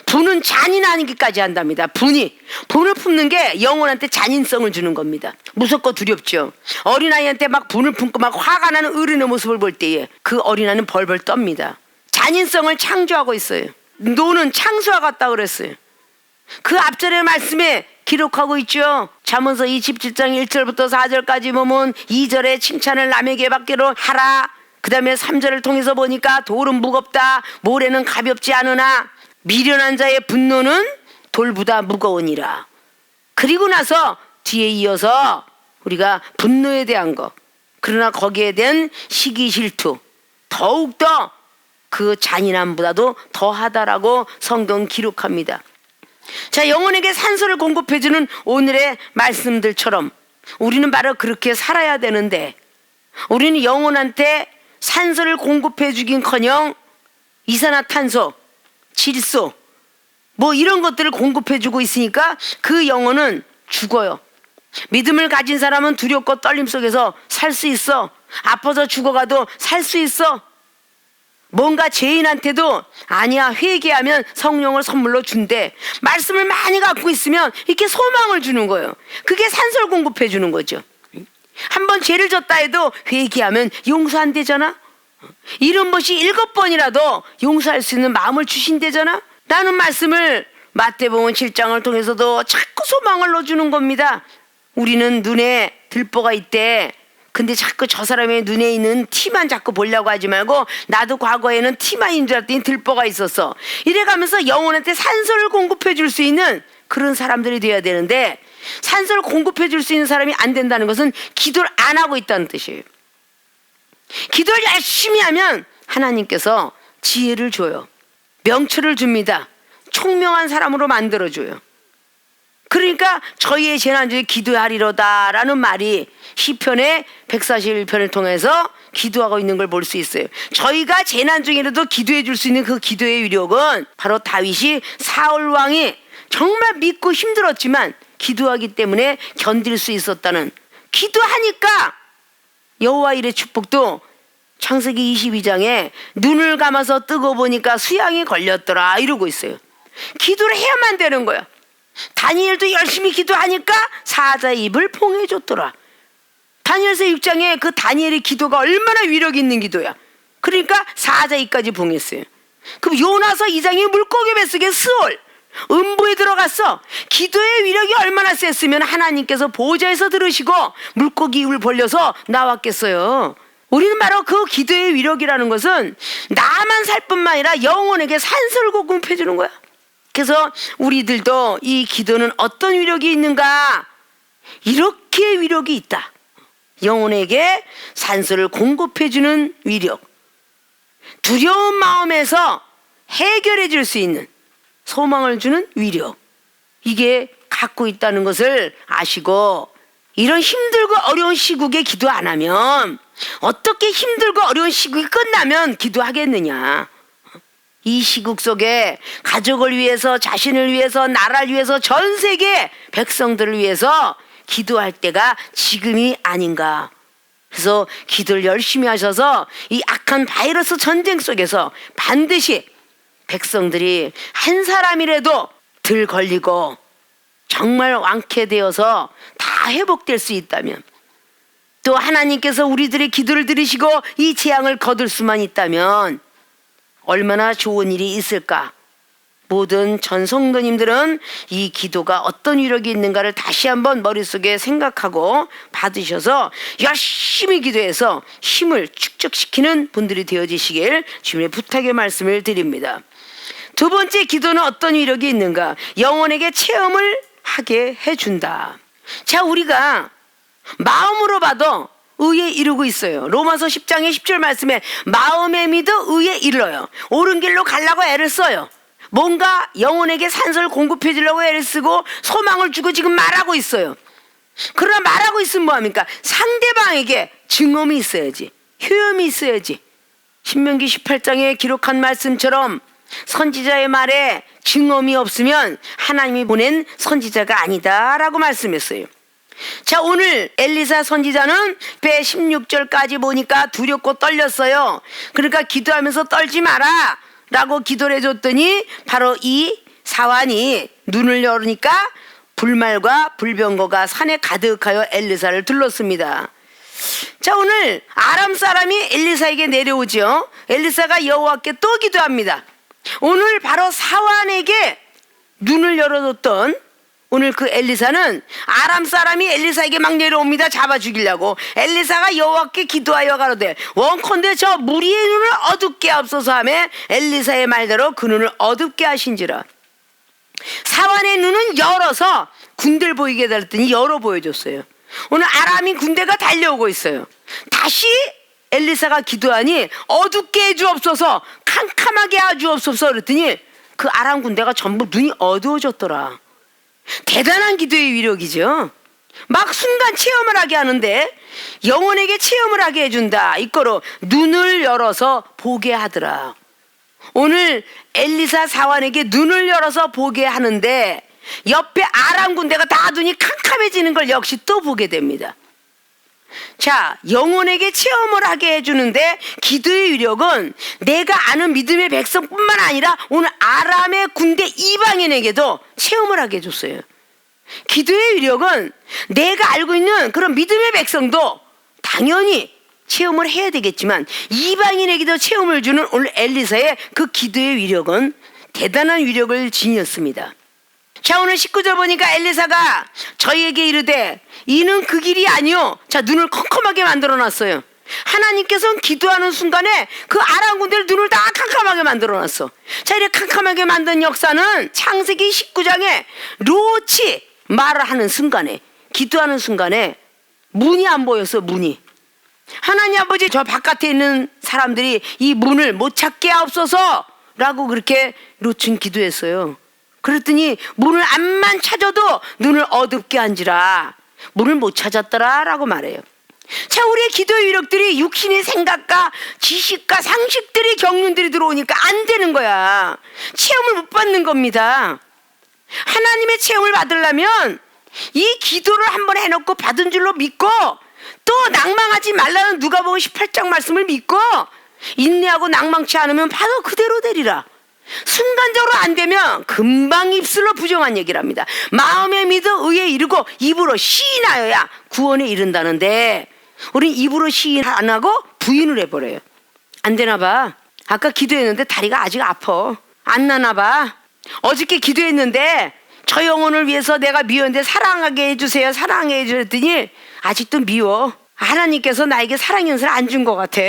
분은 잔인하기까지 한답니다. 분을 품는 게 영혼한테 잔인성을 주는 겁니다. 무섭고 두렵죠. 어린아이한테 막 분을 품고 막 화가 나는 어린의 모습을 볼 때에 그 어린아이는 벌벌 떱니다. 잔인성을 창조하고 있어요. 노는 창수와 같다 그랬어요. 그 앞절의 말씀에 기록하고 있죠. 잠언서 27장 1절부터 4절까지 보면 2절에 칭찬을 남에게 받기로 하라. 그 다음에 3절을 통해서 보니까 돌은 무겁다, 모래는 가볍지 않으나 미련한 자의 분노는 돌보다 무거우니라. 그리고 나서 뒤에 이어서 우리가 분노에 대한 거, 그러나 거기에 대한 시기 질투, 더욱더 그 잔인함보다도 더하다라고 성경 기록합니다. 자, 영혼에게 산소를 공급해주는 오늘의 말씀들처럼 우리는 바로 그렇게 살아야 되는데, 우리는 영혼한테 산소를 공급해주긴커녕 이산화탄소, 질소 뭐 이런 것들을 공급해주고 있으니까 그 영혼은 죽어요. 믿음을 가진 사람은 두렵고 떨림 속에서 살 수 있어. 아파서 죽어가도 살 수 있어. 뭔가 죄인한테도 아니야, 회개하면 성령을 선물로 준대. 말씀을 많이 갖고 있으면 이렇게 소망을 주는 거예요. 그게 산소를 공급해 주는 거죠. 한번 죄를 졌다 해도 회개하면 용서 안 되잖아. 이런 것이 7번이라도 용서할 수 있는 마음을 주신대잖아. 라는 말씀을 마태복음 7장을 통해서도 자꾸 소망을 넣어주는 겁니다. 우리는 눈에 들보가 있대. 근데 자꾸 저 사람의 눈에 있는 티만 자꾸 보려고 하지 말고, 나도 과거에는 티만인 줄 알았더니 들보가 있었어. 이래가면서 영혼한테 산소를 공급해 줄 수 있는 그런 사람들이 돼야 되는데, 산소를 공급해 줄 수 있는 사람이 안 된다는 것은 기도를 안 하고 있다는 뜻이에요. 기도를 열심히 하면 하나님께서 지혜를 줘요. 명철을 줍니다. 총명한 사람으로 만들어줘요. 그러니까 저희의 재난주에 기도하리로다 라는 말이 시편의 141편을 통해서 기도하고 있는 걸 볼 수 있어요. 저희가 재난 중에라도 기도해 줄 수 있는 그 기도의 위력은 바로 다윗이 사울 왕이 정말 믿고 힘들었지만 기도하기 때문에 견딜 수 있었다는, 기도하니까 여호와 일의 축복도 창세기 22장에 눈을 감아서 뜨고 보니까 수양이 걸렸더라 이러고 있어요. 기도를 해야만 되는 거야. 다니엘도 열심히 기도하니까 사자의 입을 봉해줬더라. 다니엘서 6장에 그 다니엘의 기도가 얼마나 위력 있는 기도야. 그러니까 사자의 입까지 봉했어요. 그럼 요나서 2장에 물고기 뱃속에 스올 음부에 들어갔어. 기도의 위력이 얼마나 셌으면 하나님께서 보좌에서 들으시고 물고기 입을 벌려서 나왔겠어요. 우리는 바로 그 기도의 위력이라는 것은 나만 살 뿐만 아니라 영혼에게 산소를 공급해 주는 거야. 그래서 우리들도 이 기도는 어떤 위력이 있는가? 이렇게 위력이 있다. 영혼에게 산소를 공급해 주는 위력, 두려운 마음에서 해결해 줄 수 있는 소망을 주는 위력, 이게 갖고 있다는 것을 아시고, 이런 힘들고 어려운 시국에 기도 안 하면 어떻게 힘들고 어려운 시국이 끝나면 기도하겠느냐. 이 시국 속에 가족을 위해서, 자신을 위해서, 나라를 위해서, 전 세계 백성들을 위해서 기도할 때가 지금이 아닌가. 그래서 기도를 열심히 하셔서 이 악한 바이러스 전쟁 속에서 반드시 백성들이 한 사람이라도 덜 걸리고 정말 완쾌되어서 다 회복될 수 있다면, 또 하나님께서 우리들의 기도를 들으시고 이 재앙을 거둘 수만 있다면 얼마나 좋은 일이 있을까. 모든 전 성도님들은 이 기도가 어떤 위력이 있는가를 다시 한번 머릿속에 생각하고 받으셔서 열심히 기도해서 힘을 축적시키는 분들이 되어지시길 주님의 부탁의 말씀을 드립니다. 두 번째, 기도는 어떤 위력이 있는가? 영혼에게 체험을 하게 해준다. 자, 우리가 마음으로 봐도 의에 이르고 있어요. 로마서 10장의 10절 말씀에 마음에 믿어 의에 이르러요. 옳은 길로 가려고 애를 써요. 뭔가 영혼에게 산소를 공급해 주려고 애를 쓰고 소망을 주고 지금 말하고 있어요. 그러나 말하고 있으면 뭐합니까? 상대방에게 증언이 있어야지, 효험이 있어야지. 신명기 18장에 기록한 말씀처럼 선지자의 말에 증언이 없으면 하나님이 보낸 선지자가 아니다 라고 말씀했어요. 자, 오늘 엘리사 선지자는 배 16절까지 보니까 두렵고 떨렸어요. 그러니까 기도하면서 떨지 마라 라고 기도를 해줬더니 바로 이 사환이 눈을 열으니까 불말과 불병거가 산에 가득하여 엘리사를 둘렀습니다. 자, 오늘 아람 사람이 엘리사에게 내려오죠. 엘리사가 여호와께 또 기도합니다. 오늘 바로 사환에게 눈을 열어줬던 오늘 그 엘리사는 아람 사람이 엘리사에게 막 내려옵니다. 잡아 죽이려고. 엘리사가 여호와께 기도하여 가로되 원컨대 저 무리의 눈을 어둡게 하옵소서 하며 엘리사의 말대로 그 눈을 어둡게 하신지라. 사환의 눈은 열어서 군대를 보이게 달랬더니 열어 보여줬어요. 오늘 아람인 군대가 달려오고 있어요. 다시 엘리사가 기도하니 어둡게 해주옵소서, 캄캄하게 해주옵소서 그랬더니 그 아람 군대가 전부 눈이 어두워졌더라. 대단한 기도의 위력이죠. 막 순간 체험을 하게 하는데 영혼에게 체험을 하게 해준다. 이거로 눈을 열어서 보게 하더라. 오늘 엘리사 사환에게 눈을 열어서 보게 하는데 옆에 아람 군대가 다 눈이 캄캄해지는 걸 역시 또 보게 됩니다. 자, 영혼에게 체험을 하게 해주는데 기도의 위력은 내가 아는 믿음의 백성뿐만 아니라 오늘 아람의 군대 이방인에게도 체험을 하게 해줬어요. 기도의 위력은 내가 알고 있는 그런 믿음의 백성도 당연히 체험을 해야 되겠지만 이방인에게도 체험을 주는 오늘 엘리사의 그 기도의 위력은 대단한 위력을 지녔습니다. 자, 오늘 19절 보니까 엘리사가 저희에게 이르되 이는 그 길이 아니요. 자, 눈을 컴컴하게 만들어 놨어요. 하나님께서는 기도하는 순간에 그 아람 군대를 눈을 다 캄캄하게 만들어 놨어. 자, 이렇게 캄캄하게 만든 역사는 창세기 19장에 롯이 말을 하는 순간에, 기도하는 순간에 문이 안 보였어. 문이. 하나님 아버지, 저 바깥에 있는 사람들이 이 문을 못 찾게 하옵소서 라고 그렇게 롯은 기도했어요. 그랬더니 문을 암만 찾아도 눈을 어둡게 한지라 문을 못 찾았더라 라고 말해요. 자, 우리의 기도의 위력들이 육신의 생각과 지식과 상식들이 경륜들이 들어오니까 안 되는 거야. 체험을 못 받는 겁니다. 하나님의 체험을 받으려면 이 기도를 한번 해놓고 받은 줄로 믿고 또 낭망하지 말라는 누가복음 18장 말씀을 믿고 인내하고 낭망치 않으면 바로 그대로 되리라. 순간적으로 안 되면 금방 입술로 부정한 얘기를 합니다. 마음에 믿어 의에 이르고 입으로 시인하여야 구원에 이른다는데 우린 입으로 시인 안 하고 부인을 해버려요. 안 되나 봐. 아까 기도했는데 다리가 아직 아파. 안 나나 봐. 어저께 기도했는데 저 영혼을 위해서 내가 미웠는데 사랑하게 해주세요, 사랑해 해주랬더니 아직도 미워. 하나님께서 나에게 사랑 연수를 안 준 것 같아.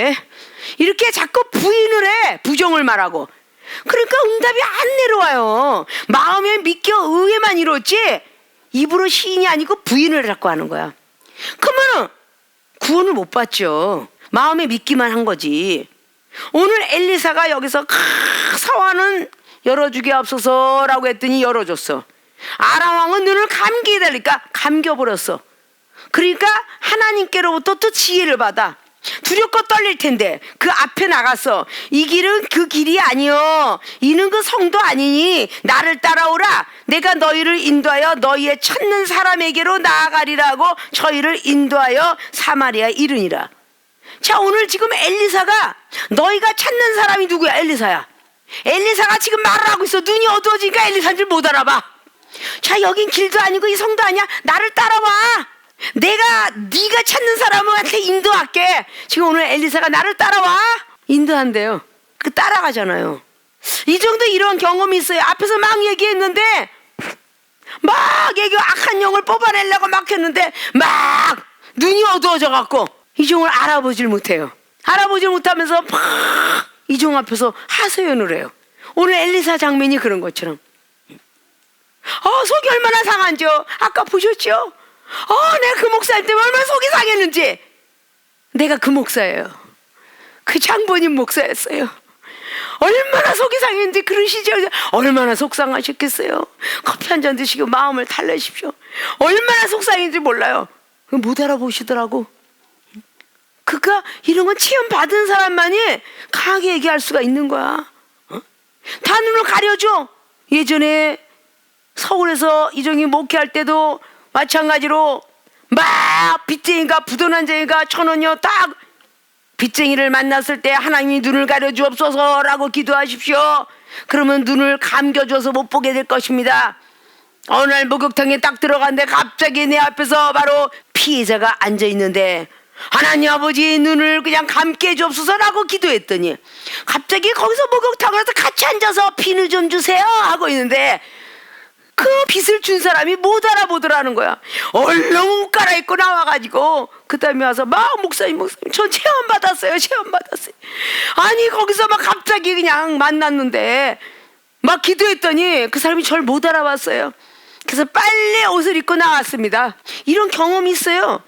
이렇게 자꾸 부인을 해. 부정을 말하고. 그러니까 응답이 안 내려와요. 마음에 믿겨 의에만 이뤘지 입으로 시인이 아니고 부인을 자꾸 하는 거야. 그러면 구원을 못 받죠. 마음에 믿기만 한 거지. 오늘 엘리사가 여기서 사환은 열어주게 없어서라고 했더니 열어줬어. 아람 왕은 눈을 감게 해달니까 감겨버렸어. 그러니까 하나님께로부터 또 지혜를 받아. 두렵고 떨릴 텐데 그 앞에 나가서 이 길은 그 길이 아니요, 이는 그 성도 아니니 나를 따라오라. 내가 너희를 인도하여 너희의 찾는 사람에게로 나아가리라고 저희를 인도하여 사마리아에 이르니라. 자, 오늘 지금 엘리사가 너희가 찾는 사람이 누구야? 엘리사야. 엘리사가 지금 말을 하고 있어. 눈이 어두워지니까 엘리사인 줄 못 알아봐. 자, 여긴 길도 아니고 이 성도 아니야. 나를 따라와. 내가 네가 찾는 사람한테 인도할게. 지금 오늘 엘리사가 나를 따라와. 인도한대요. 그 따라가잖아요. 이 정도 이런 경험이 있어요. 앞에서 막 얘기했는데 막 얘기 악한 영을 뽑아내려고 막 했는데 막 눈이 어두워져 갖고 이종을 알아보질 못해요. 알아보질 못하면서 막 이종 앞에서 하소연을 해요. 오늘 엘리사 장면이 그런 것처럼. 속이 얼마나 상한지요. 아까 보셨죠? 내가 그 목사님 때문에 얼마나 속이 상했는지. 내가 그 목사예요. 그 장본인 목사였어요. 얼마나 속이 상했는지 그러시죠. 얼마나 속상하셨겠어요. 커피 한 잔 드시고 마음을 달래십시오. 얼마나 속상했는지 몰라요. 못 알아보시더라고. 그가 이런 건 체험 받은 사람만이 강하게 얘기할 수가 있는 거야. 다 눈을 가려줘. 예전에 서울에서 이종이 목회할 때도 마찬가지로 막 빚쟁이가 부도난쟁이가 천원이요 딱 빚쟁이를 만났을 때 하나님이 눈을 가려주옵소서라고 기도하십시오. 그러면 눈을 감겨줘서 못 보게 될 것입니다. 어느 날 목욕탕에 딱 들어갔는데 갑자기 내 앞에서 바로 피해자가 앉아있는데 하나님 아버지 눈을 그냥 감게 해주옵소서라고 기도했더니 갑자기 거기서 목욕탕에서 같이 앉아서 비누 좀 주세요 하고 있는데 그 빚을 준 사람이 못 알아보더라는 거야. 얼른 옷 갈아입고 나와가지고 그 다음에 와서 막 목사님 전 체험받았어요. 아니 거기서 막 갑자기 그냥 만났는데 막 기도했더니 그 사람이 절 못 알아봤어요. 그래서 빨리 옷을 입고 나왔습니다. 이런 경험이 있어요.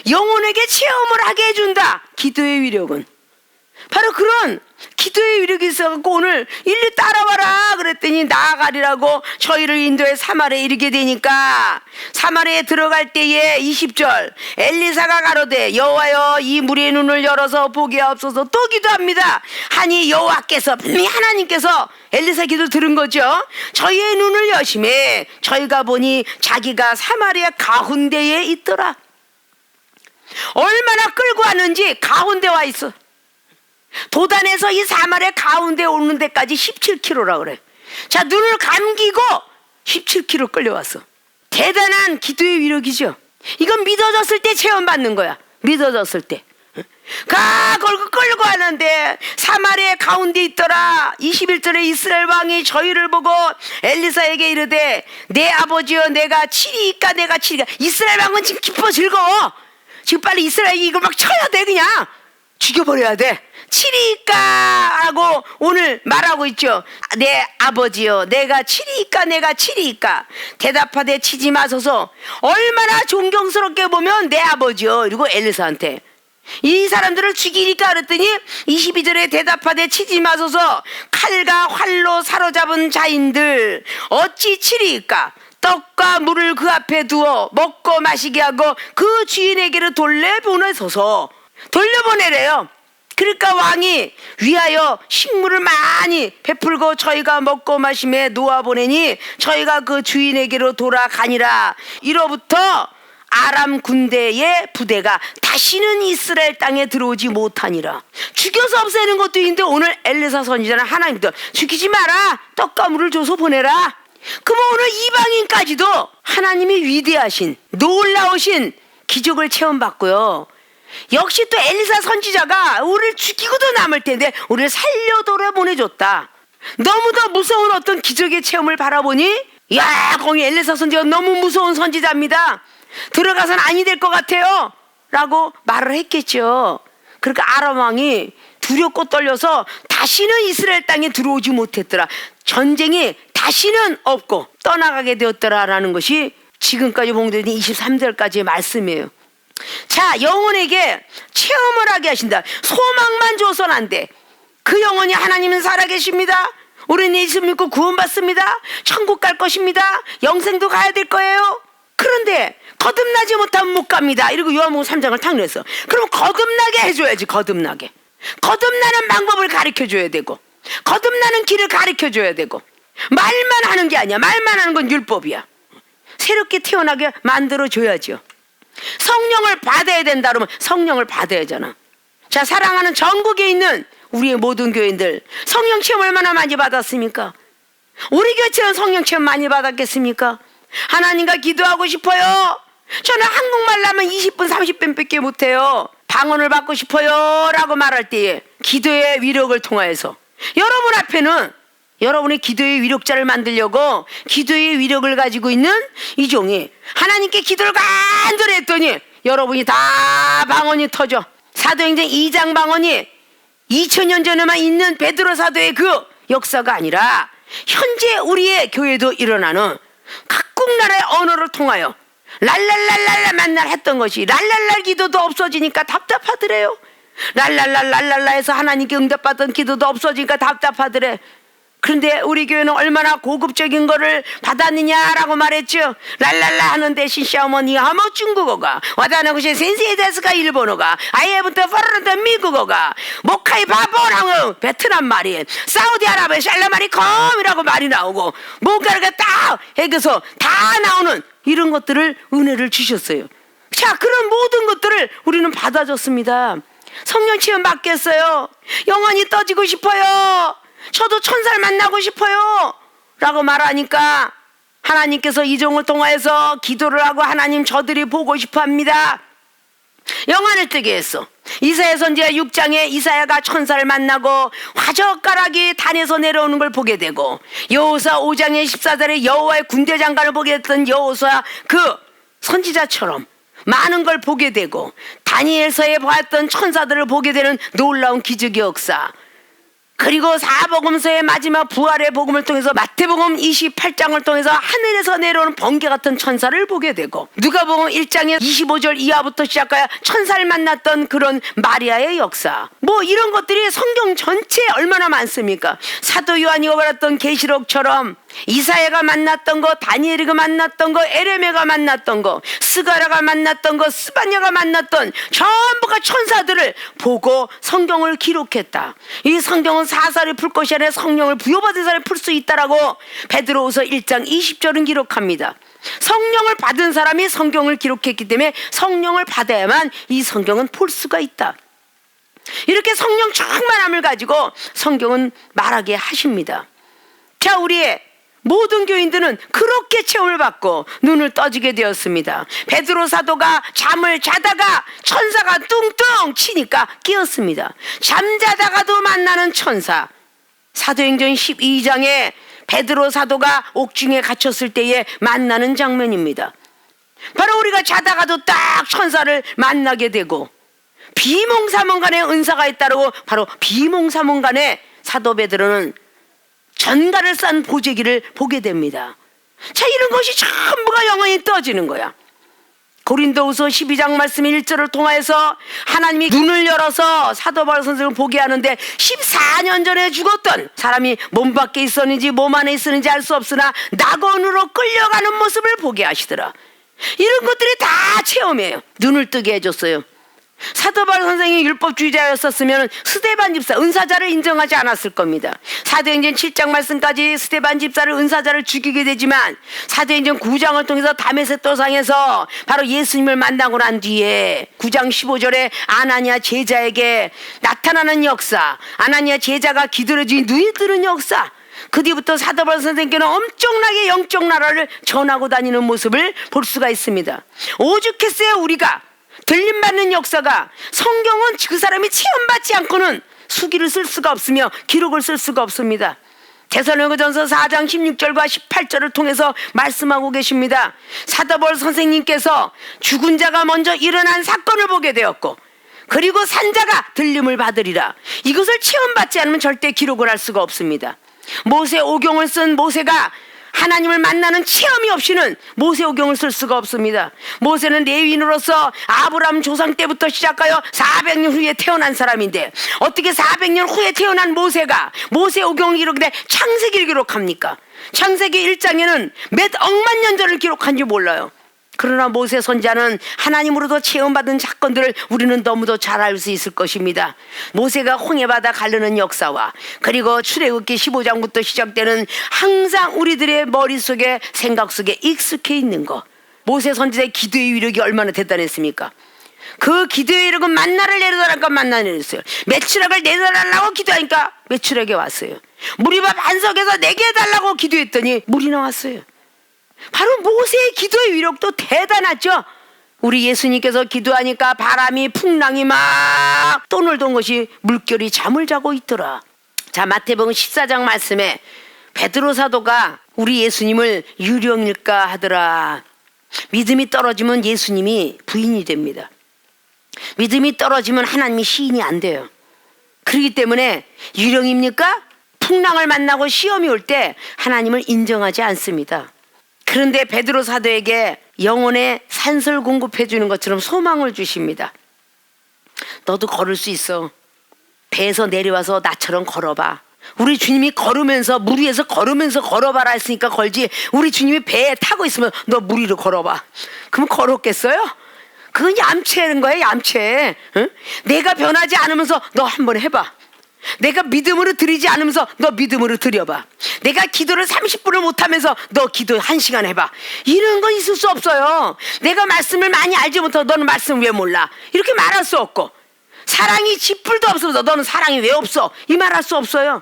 영혼에게 체험을 하게 해준다. 기도의 위력은. 바로 그런 기도의 위력이 있어갖고 오늘 일리 따라와라 그랬더니 나아가리라고 저희를 인도해 사마리아에 이르게 되니까 사마리아에 들어갈 때에 20절 엘리사가 가로되 여호와여 이 무리의 눈을 열어서 보게 하옵소서. 또 기도합니다. 하니 여호와께서 하나님께서 엘리사 기도 들은 거죠. 저희의 눈을 여심해 저희가 보니 자기가 사마리아 가운데에 있더라. 얼마나 끌고 왔는지 가운데 와 있어. 도단에서 이 사마리아 가운데 오는 데까지 17km라 그래. 자, 눈을 감기고 17km 끌려왔어. 대단한 기도의 위력이죠. 이건 믿어졌을 때 체험받는 거야. 믿어졌을 때. 걸고 끌고 왔는데 사마리아 가운데 있더라. 21절에 이스라엘 왕이 저희를 보고 엘리사에게 이르되 내 아버지여 내가 치리이까 내가 치리이까. 이스라엘 왕은 지금 기뻐 즐거워. 지금 빨리 이스라엘이 이걸 막 쳐야 돼. 그냥 죽여버려야 돼. 치리이까 하고 오늘 말하고 있죠. 내 아버지여 내가 치리이까 내가 치리이까. 대답하되 치지 마소서. 얼마나 존경스럽게 보면 내 아버지여. 그리고 엘리사한테 이 사람들을 죽이니까 그랬더니 22절에 대답하되 치지 마소서. 칼과 활로 사로잡은 자인들 어찌 치리이까. 떡과 물을 그 앞에 두어 먹고 마시게 하고 그 주인에게로 돌려보내소서. 돌려보내래요. 그러니까 왕이 위하여 식물을 많이 베풀고 저희가 먹고 마심에 놓아보내니 저희가 그 주인에게로 돌아가니라. 이로부터 아람 군대의 부대가 다시는 이스라엘 땅에 들어오지 못하니라. 죽여서 없애는 것도 있는데 오늘 엘리사 선지자는 하나님도 죽이지 마라. 떡과 물을 줘서 보내라. 그럼 오늘 이방인까지도 하나님이 위대하신 놀라우신 기적을 체험받고요. 역시 또 엘리사 선지자가 우리를 죽이고도 남을 텐데 우리를 살려 돌아보내줬다. 너무도 무서운 어떤 기적의 체험을 바라보니 야 거기 엘리사 선지자가 너무 무서운 선지자입니다. 들어가선 아니 될 것 같아요 라고 말을 했겠죠. 그러니까 아람 왕이 두렵고 떨려서 다시는 이스라엘 땅에 들어오지 못했더라. 전쟁이 다시는 없고 떠나가게 되었더라라는 것이 지금까지 봉독된 23절까지의 말씀이에요. 자, 영혼에게 체험을 하게 하신다. 소망만 줘선 안 돼. 그 영혼이 하나님은 살아계십니다. 우리는 예수 믿고 구원받습니다. 천국 갈 것입니다. 영생도 가야 될 거예요. 그런데 거듭나지 못하면 못 갑니다. 이러고 요한복음 3장을 탁 냈어. 그럼 거듭나게 해줘야지. 거듭나게. 거듭나는 방법을 가르쳐줘야 되고 거듭나는 길을 가르쳐줘야 되고 말만 하는 게 아니야. 말만 하는 건 율법이야. 새롭게 태어나게 만들어줘야죠. 성령을 받아야 된다 그러면 성령을 받아야 하잖아. 자, 사랑하는 전국에 있는 우리의 모든 교인들 성령 체험 얼마나 많이 받았습니까? 우리 교회처럼 성령 체험 많이 받았겠습니까? 하나님과 기도하고 싶어요. 저는 한국말 나면 20분 30분밖에 못해요. 방언을 받고 싶어요 라고 말할 때에 기도의 위력을 통하여서 여러분 앞에는 여러분의 기도의 위력자를 만들려고 기도의 위력을 가지고 있는 이 종이 하나님께 기도를 간절히 했더니 여러분이 다 방언이 터져. 사도행전 2장 방언이 2000년 전에만 있는 베드로 사도의 그 역사가 아니라 현재 우리의 교회도 일어나는 각국 나라의 언어를 통하여 랄랄랄랄라 만날 했던 것이 랄랄랄 기도도 없어지니까 답답하더래요. 랄랄랄랄랄라 해서 하나님께 응답받던 기도도 없어지니까 답답하더래. 그런데 우리 교회는 얼마나 고급적인 거를 받았느냐라고 말했죠. 랄랄라 하는 대신 시어머니 하모 중국어가 와다나구시 센세이 데스가 일본어가 아예부터 파르르다 미국어가 모카이 바보라고 베트남 말이 사우디아라비아 샬라마리 컴이라고 말이 나오고 뭔가가 딱 해서 다 나오는 이런 것들을 은혜를 주셨어요. 자, 그런 모든 것들을 우리는 받아줬습니다. 성령 체험 받겠어요. 영원히 떠지고 싶어요. 저도 천사를 만나고 싶어요 라고 말하니까 하나님께서 이 종을 통하여서 기도를 하고 하나님 저들이 보고 싶어합니다. 영안을 뜨게 했어. 이사야 선지자 6장에 이사야가 천사를 만나고 화젓가락이 단에서 내려오는 걸 보게 되고 여호수아 5장의 14절에 여호와의 군대 장관을 보게 됐던 여호수아 그 선지자처럼 많은 걸 보게 되고 다니엘서에 보았던 천사들을 보게 되는 놀라운 기적의 역사. 그리고 사복음서의 마지막 부활의 복음을 통해서 마태복음 28장을 통해서 하늘에서 내려오는 번개 같은 천사를 보게 되고, 누가복음 1장의 25절 이하부터 시작하여 천사를 만났던 그런 마리아의 역사, 뭐 이런 것들이 성경 전체에 얼마나 많습니까? 사도 요한이 말했던 계시록처럼 이사야가 만났던 거, 다니엘이가 만났던 거, 에레미야가 만났던 거, 스가랴가 만났던 거, 스바냐가 만났던 전부가 천사들을 보고 성경을 기록했다. 이 성경은 사살이 풀 것이 아니라 성령을 부여받은 사람이 풀 수 있다라고 베드로후서 1장 20절은 기록합니다. 성령을 받은 사람이 성경을 기록했기 때문에 성령을 받아야만 이 성경은 풀 수가 있다. 이렇게 성령 충만함을 가지고 성경은 말하게 하십니다. 자, 우리의 모든 교인들은 그렇게 체험을 받고 눈을 떠지게 되었습니다. 베드로 사도가 잠을 자다가 천사가 뚱뚱 치니까 깨었습니다. 잠자다가도 만나는 천사, 사도행전 12장에 베드로 사도가 옥중에 갇혔을 때에 만나는 장면입니다. 바로 우리가 자다가도 딱 천사를 만나게 되고, 비몽사몽간에 은사가 있다고 바로 비몽사몽간에 사도 베드로는 전갈을 싼 보재기를 보게 됩니다. 자, 이런 것이 전부가 영원히 떠지는 거야. 고린도후서 12장 말씀 1절을 통하여서 하나님이 눈을 열어서 사도 바울 선생을 보게 하는데, 14년 전에 죽었던 사람이 몸 밖에 있었는지 몸 안에 있었는지 알 수 없으나 낙원으로 끌려가는 모습을 보게 하시더라. 이런 것들이 다 체험이에요. 눈을 뜨게 해줬어요. 사도 바울 선생이 율법주의자였었으면 스데반 집사, 은사자를 인정하지 않았을 겁니다. 사도행전 7장 말씀까지 스데반 집사를, 은사자를 죽이게 되지만, 사도행전 9장을 통해서 다메섹 도상에서 바로 예수님을 만나고 난 뒤에 9장 15절에 아나니아 제자에게 나타나는 역사, 아나니아 제자가 기드러진 눈이 뜨는 역사, 그 뒤부터 사도 바울 선생께는 엄청나게 영적 나라를 전하고 다니는 모습을 볼 수가 있습니다. 오죽했어요. 우리가 들림받는 역사가, 성경은 그 사람이 체험받지 않고는 수기를 쓸 수가 없으며 기록을 쓸 수가 없습니다. 데살로니가전서 4장 16절과 18절을 통해서 말씀하고 계십니다. 사도 바울 선생님께서 죽은 자가 먼저 일어난 사건을 보게 되었고, 그리고 산자가 들림을 받으리라. 이것을 체험받지 않으면 절대 기록을 할 수가 없습니다. 모세오경을 쓴 모세가 하나님을 만나는 체험이 없이는 모세오경을 쓸 수가 없습니다. 모세는 레위인으로서 아브라함 조상 때부터 시작하여 400년 후에 태어난 사람인데, 어떻게 400년 후에 태어난 모세가 모세오경을 기록해 창세기를 기록합니까? 창세기 1장에는 몇 억만 년 전을 기록한지 몰라요. 그러나 모세 선자는 하나님으로도 체험받은 사건들을 우리는 너무도 잘 알 수 있을 것입니다. 모세가 홍해바다 가르는 역사와, 그리고 출애굽기 15장부터 시작되는 항상 우리들의 머릿속에, 생각 속에 익숙해 있는 것, 모세 선지자의 기도의 위력이 얼마나 대단했습니까? 그 기도의 위력은 만나를 내려달라니까 만나 내렸어요. 메추락을 내려달라고 기도하니까 메추락이 왔어요. 무리밥 반석에서 내게 해달라고 기도했더니 물이 나왔어요. 바로 모세의 기도의 위력도 대단하죠. 우리 예수님께서 기도하니까 바람이, 풍랑이 막 떠놀던 것이 물결이 잠을 자고 있더라. 자, 마태복음 14장 말씀에 베드로 사도가 우리 예수님을 유령일까 하더라. 믿음이 떨어지면 예수님이 부인이 됩니다. 믿음이 떨어지면 하나님이 시인이 안 돼요. 그렇기 때문에 유령입니까? 풍랑을 만나고 시험이 올 때 하나님을 인정하지 않습니다. 그런데 베드로 사도에게 영혼의 산소를 공급해 주는 것처럼 소망을 주십니다. 너도 걸을 수 있어. 배에서 내려와서 나처럼 걸어봐. 우리 주님이 걸으면서, 물 위에서 걸으면서 걸어봐라 했으니까 걸지, 우리 주님이 배에 타고 있으면 너 물 위로 걸어봐. 그럼 걸었겠어요? 그건 얌체는 거예요, 얌체. 응? 내가 변하지 않으면서 너 한번 해봐. 내가 믿음으로 드리지 않으면서 너 믿음으로 드려봐. 내가 기도를 30분을 못하면서 너 기도 1시간 해봐. 이런 건 있을 수 없어요. 내가 말씀을 많이 알지 못하고 너는 말씀을 왜 몰라? 이렇게 말할 수 없고, 사랑이 지풀도 없어서 너는 사랑이 왜 없어? 이 말할 수 없어요.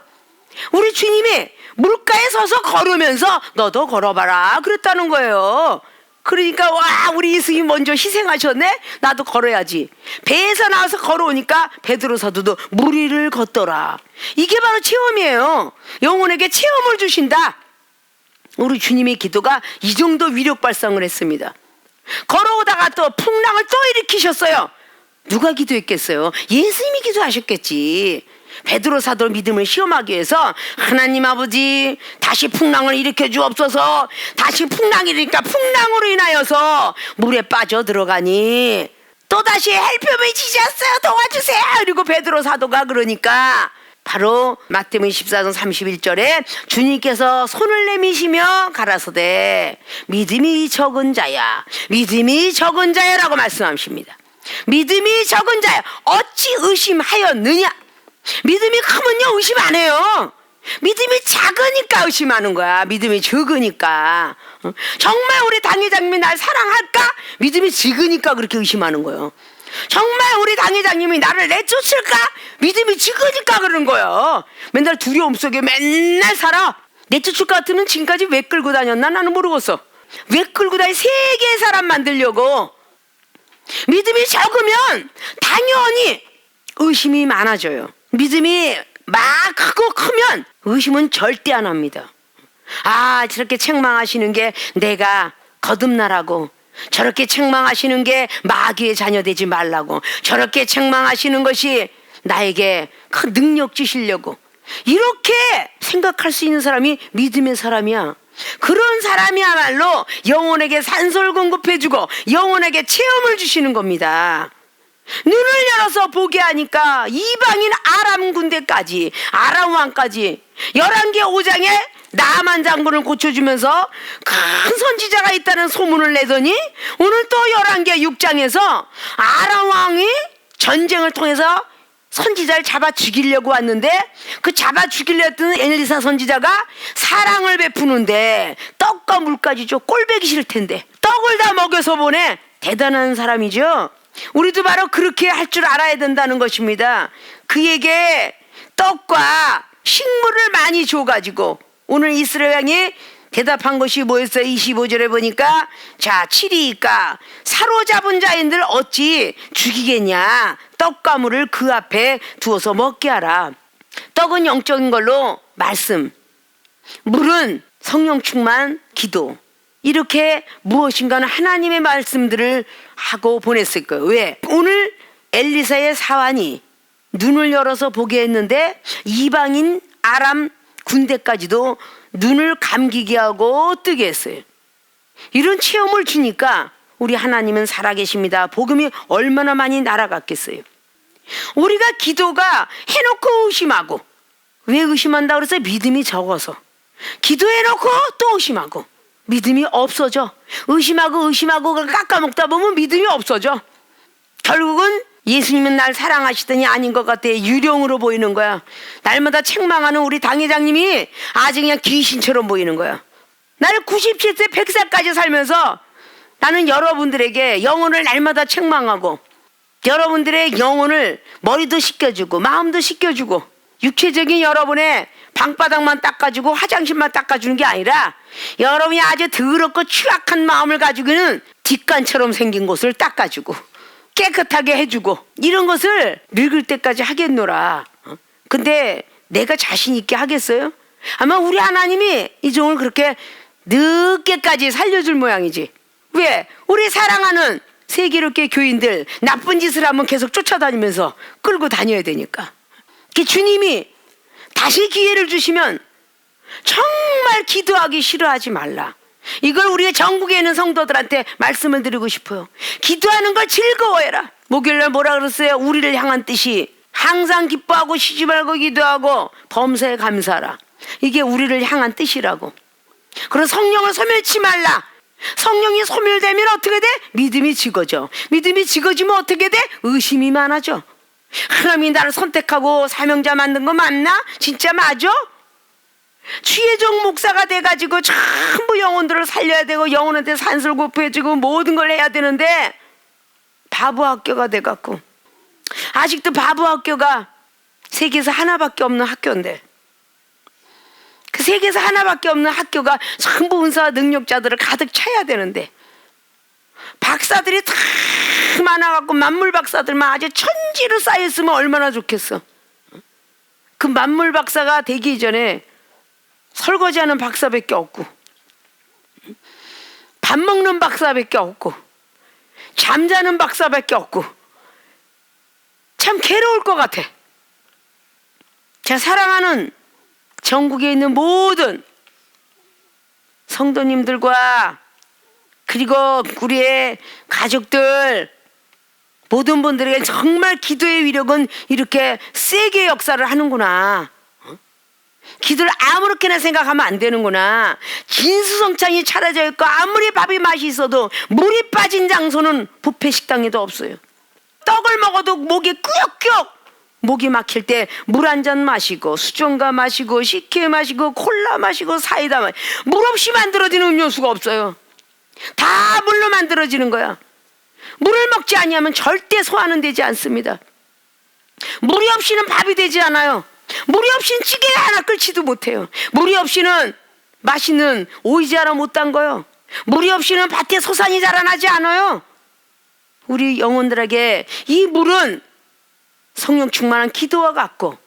우리 주님이 물가에 서서 걸으면서 너도 걸어봐라 그랬다는 거예요. 그러니까 와, 우리 예수님이 먼저 희생하셨네? 나도 걸어야지. 배에서 나와서 걸어오니까 베드로 사도도 물 위를 걷더라. 이게 바로 체험이에요. 영혼에게 체험을 주신다. 우리 주님의 기도가 이 정도 위력 발성을 했습니다. 걸어오다가 또 풍랑을 또 일으키셨어요. 누가 기도했겠어요? 예수님이 기도하셨겠지. 베드로 사도 믿음을 시험하기 위해서 하나님 아버지 다시 풍랑을 일으켜 주옵소서. 다시 풍랑이니까 풍랑으로 인하여서 물에 빠져 들어가니 또다시 헬편이 지셨어요. 도와주세요. 그리고 베드로 사도가 그러니까 바로 마태복음 14장 31절에 주님께서 손을 내미시며 가라사대 믿음이 적은 자야, 믿음이 적은 자야라고 말씀하십니다. 믿음이 적은 자야 어찌 의심하였느냐. 믿음이 크면요 의심 안 해요. 믿음이 작으니까 의심하는 거야. 믿음이 적으니까. 정말 우리 당회장님이 날 사랑할까? 믿음이 적으니까 그렇게 의심하는 거예요. 정말 우리 당회장님이 나를 내쫓을까? 믿음이 적으니까 그러는 거예요. 맨날 두려움 속에 맨날 살아. 내쫓을 것 같으면 지금까지 왜 끌고 다녔나? 나는 모르겠어. 왜 끌고 다니 세계의 사람 만들려고. 믿음이 적으면 당연히 의심이 많아져요. 믿음이 막 크고 크면 의심은 절대 안 합니다. 아, 저렇게 책망하시는 게 내가 거듭나라고, 저렇게 책망하시는 게 마귀의 자녀 되지 말라고, 저렇게 책망하시는 것이 나에게 큰 능력 주시려고, 이렇게 생각할 수 있는 사람이 믿음의 사람이야. 그런 사람이야말로 영혼에게 산소를 공급해주고 영혼에게 체험을 주시는 겁니다. 눈을 열어서 보게 하니까 이방인 아람 군대까지, 아람 왕까지 11개 5장에 나만 장군을 고쳐주면서 큰 선지자가 있다는 소문을 내더니 오늘 또 11개 6장에서 아람 왕이 전쟁을 통해서 선지자를 잡아 죽이려고 왔는데 그 잡아 죽이려 했던 엘리사 선지자가 사랑을 베푸는데 떡과 물까지 줘. 꼴보기 싫을 텐데 떡을 다 먹여서 보내. 대단한 사람이죠. 우리도 바로 그렇게 할 줄 알아야 된다는 것입니다. 그에게 떡과 식물을 많이 줘가지고 오늘 이스라엘 왕이 대답한 것이 뭐였어요? 25절에 보니까 자, 7이니까 사로잡은 자인들 어찌 죽이겠냐. 떡과 물을 그 앞에 두어서 먹게 하라. 떡은 영적인 걸로 말씀, 물은 성령 충만 기도, 이렇게 무엇인가는 하나님의 말씀들을 하고 보냈을 거예요. 왜? 오늘 엘리사의 사환이 눈을 열어서 보게 했는데 이방인 아람 군대까지도 눈을 감기게 하고 뜨게 했어요. 이런 체험을 주니까 우리 하나님은 살아계십니다. 복음이 얼마나 많이 날아갔겠어요. 우리가 기도가 해놓고 의심하고, 왜 의심한다 그래서 믿음이 적어서, 기도해놓고 또 의심하고 믿음이 없어져. 의심하고 그걸 깎아먹다 보면 믿음이 없어져. 결국은 예수님은 날 사랑하시더니 아닌 것 같아. 유령으로 보이는 거야. 날마다 책망하는 우리 당회장님이 아주 그냥 귀신처럼 보이는 거야. 나는 97세 100살까지 살면서 나는 여러분들에게 영혼을 날마다 책망하고 여러분들의 영혼을 머리도 씻겨주고 마음도 씻겨주고 육체적인 여러분의 방바닥만 닦아주고 화장실만 닦아주는 게 아니라 여러분이 아주 더럽고 추악한 마음을 가지고는 뒷간처럼 생긴 곳을 닦아주고 깨끗하게 해주고 이런 것을 늙을 때까지 하겠노라. 근데 내가 자신 있게 하겠어요? 아마 우리 하나님이 이 종을 그렇게 늦게까지 살려줄 모양이지. 왜? 우리 사랑하는 세계롭게 교인들 나쁜 짓을 하면 계속 쫓아다니면서 끌고 다녀야 되니까. 주님이 다시 기회를 주시면 정말 기도하기 싫어하지 말라. 이걸 우리의 전국에 있는 성도들한테 말씀을 드리고 싶어요. 기도하는 걸 즐거워해라. 목요일날 뭐라 그랬어요? 우리를 향한 뜻이 항상 기뻐하고 쉬지 말고 기도하고 범사에 감사하라. 이게 우리를 향한 뜻이라고. 그럼 성령을 소멸치 말라. 성령이 소멸되면 어떻게 돼? 믿음이 적어져. 믿음이 적어지면 어떻게 돼? 의심이 많아져. 하나님이 나를 선택하고 사명자 만든 거 맞나? 진짜 맞아? 취해종 목사가 돼가지고 전부 영혼들을 살려야 되고 영혼한테 산소를 구해주고 모든 걸 해야 되는데 바보 학교가 돼갖고 아직도 바보 학교가 세계에서 하나밖에 없는 학교인데 그 세계에서 하나밖에 없는 학교가 전부 은사와 능력자들을 가득 차야 되는데 박사들이 다 많아갖고 만물 박사들만 아주 천지로 쌓여있으면 얼마나 좋겠어. 그 만물 박사가 되기 전에 설거지하는 박사밖에 없고 밥 먹는 박사밖에 없고 잠자는 박사밖에 없고 참 괴로울 것 같아. 제가 사랑하는 전국에 있는 모든 성도님들과 그리고 우리의 가족들 모든 분들에게 정말 기도의 위력은 이렇게 세게 역사를 하는구나. 기도를 아무렇게나 생각하면 안 되는구나. 진수성찬이 차려져 있고 아무리 밥이 맛이 있어도 물이 빠진 장소는 뷔페 식당에도 없어요. 떡을 먹어도 목이 꾸역꾸역 목이 막힐 때 물 한 잔 마시고 수정과 마시고 식혜 마시고 콜라 마시고 사이다 마시고 물 없이 만들어지는 음료수가 없어요. 다 물로 만들어지는 거야. 물을 먹지 아니하면 절대 소화는 되지 않습니다. 물이 없이는 밥이 되지 않아요. 물이 없이는 찌개 하나 끓지도 못해요. 물이 없이는 맛있는 오이지 하나 못 담궈요. 물이 없이는 밭에 소산이 자라나지 않아요. 우리 영혼들에게 이 물은 성령 충만한 기도와 같고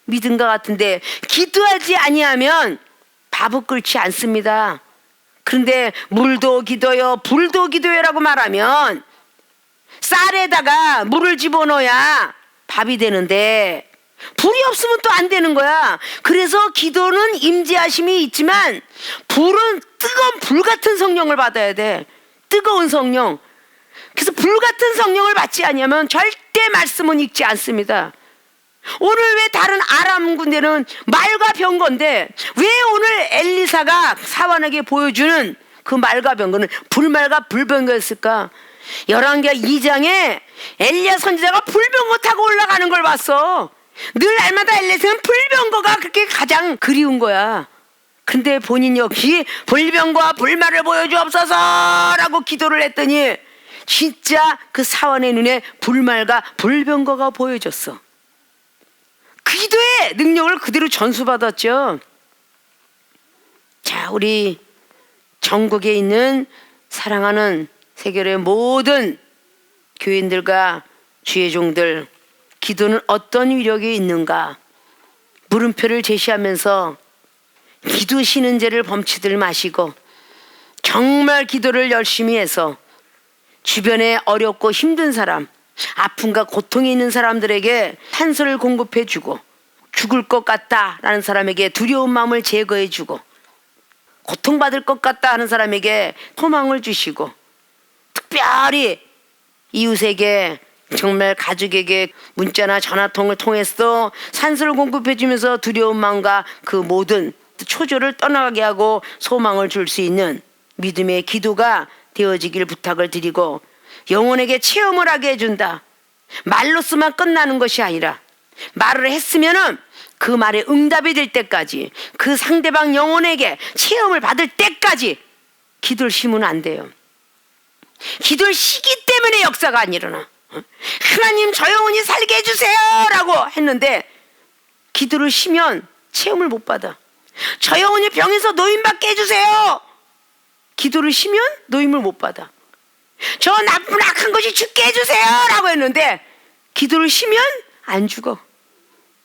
믿음과 같은데 기도하지 아니하면 밥을 끓지 않습니다. 그런데 물도 기도요 불도 기도요라고 말하면 쌀에다가 물을 집어넣어야 밥이 되는데 불이 없으면 또 안 되는 거야. 그래서 기도는 임재하심이 있지만 불은 뜨거운 불 같은 성령을 받아야 돼. 뜨거운 성령. 그래서 불 같은 성령을 받지 않으면 절대 말씀은 읽지 않습니다. 오늘 왜 다른 아람 군대는 말과 병거인데 왜 오늘 엘리사가 사환에게 보여주는 그 말과 병거는 불말과 불병거였을까? 열왕기하 2장에 엘리야 선지자가 불병거 타고 올라가는 걸 봤어. 늘 날마다 엘리사는 불병거가 그렇게 가장 그리운 거야. 근데 본인 역시 불병거와 불말을 보여주옵소서라고 기도를 했더니 진짜 그 사환의 눈에 불말과 불병거가 보여졌어. 그 기도의 능력을 그대로 전수받았죠. 자, 우리 전국에 있는 사랑하는 세계의 모든 교인들과 주의 종들, 기도는 어떤 위력이 있는가? 물음표를 제시하면서 기도 신은제를 범치들 마시고 정말 기도를 열심히 해서 주변에 어렵고 힘든 사람, 아픔과 고통이 있는 사람들에게 산소를 공급해주고 죽을 것 같다라는 사람에게 두려운 마음을 제거해주고 고통받을 것 같다 하는 사람에게 소망을 주시고 특별히 이웃에게 정말 가족에게 문자나 전화통을 통해서 산소를 공급해주면서 두려운 마음과 그 모든 초조를 떠나게 하고 소망을 줄 수 있는 믿음의 기도가 되어지길 부탁을 드리고 영혼에게 체험을 하게 해준다. 말로서만 끝나는 것이 아니라 말을 했으면은 그 말에 응답이 될 때까지 그 상대방 영혼에게 체험을 받을 때까지 기도를 쉬면 안 돼요. 기도를 쉬기 때문에 역사가 안 일어나. 하나님 저 영혼이 살게 해주세요 라고 했는데 기도를 쉬면 체험을 못 받아. 저 영혼이 병에서 노임받게 해주세요. 기도를 쉬면 노임을 못 받아. 저 나쁜 악한 것이 죽게 해주세요 라고 했는데 기도를 쉬면 안 죽어.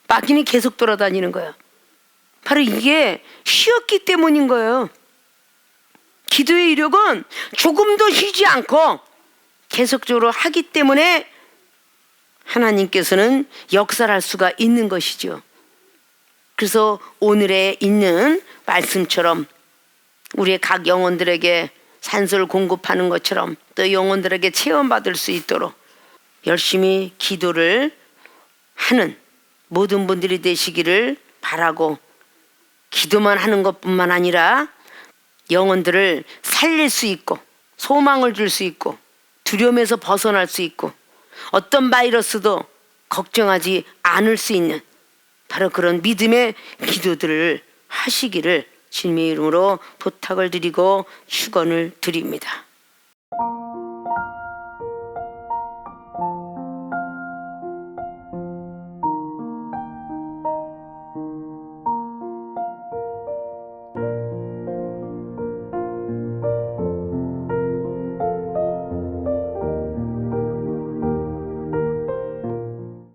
마귀는 계속 돌아다니는 거야. 바로 이게 쉬었기 때문인 거예요. 기도의 이력은 조금도 쉬지 않고 계속적으로 하기 때문에 하나님께서는 역사를 할 수가 있는 것이죠. 그래서 오늘에 있는 말씀처럼 우리의 각 영혼들에게 산소를 공급하는 것처럼 또 영혼들에게 체험받을 수 있도록 열심히 기도를 하는 모든 분들이 되시기를 바라고 기도만 하는 것뿐만 아니라 영혼들을 살릴 수 있고 소망을 줄 수 있고 두려움에서 벗어날 수 있고 어떤 바이러스도 걱정하지 않을 수 있는 바로 그런 믿음의 기도들을 하시기를 주님의 이름으로 부탁을 드리고 축원을 드립니다.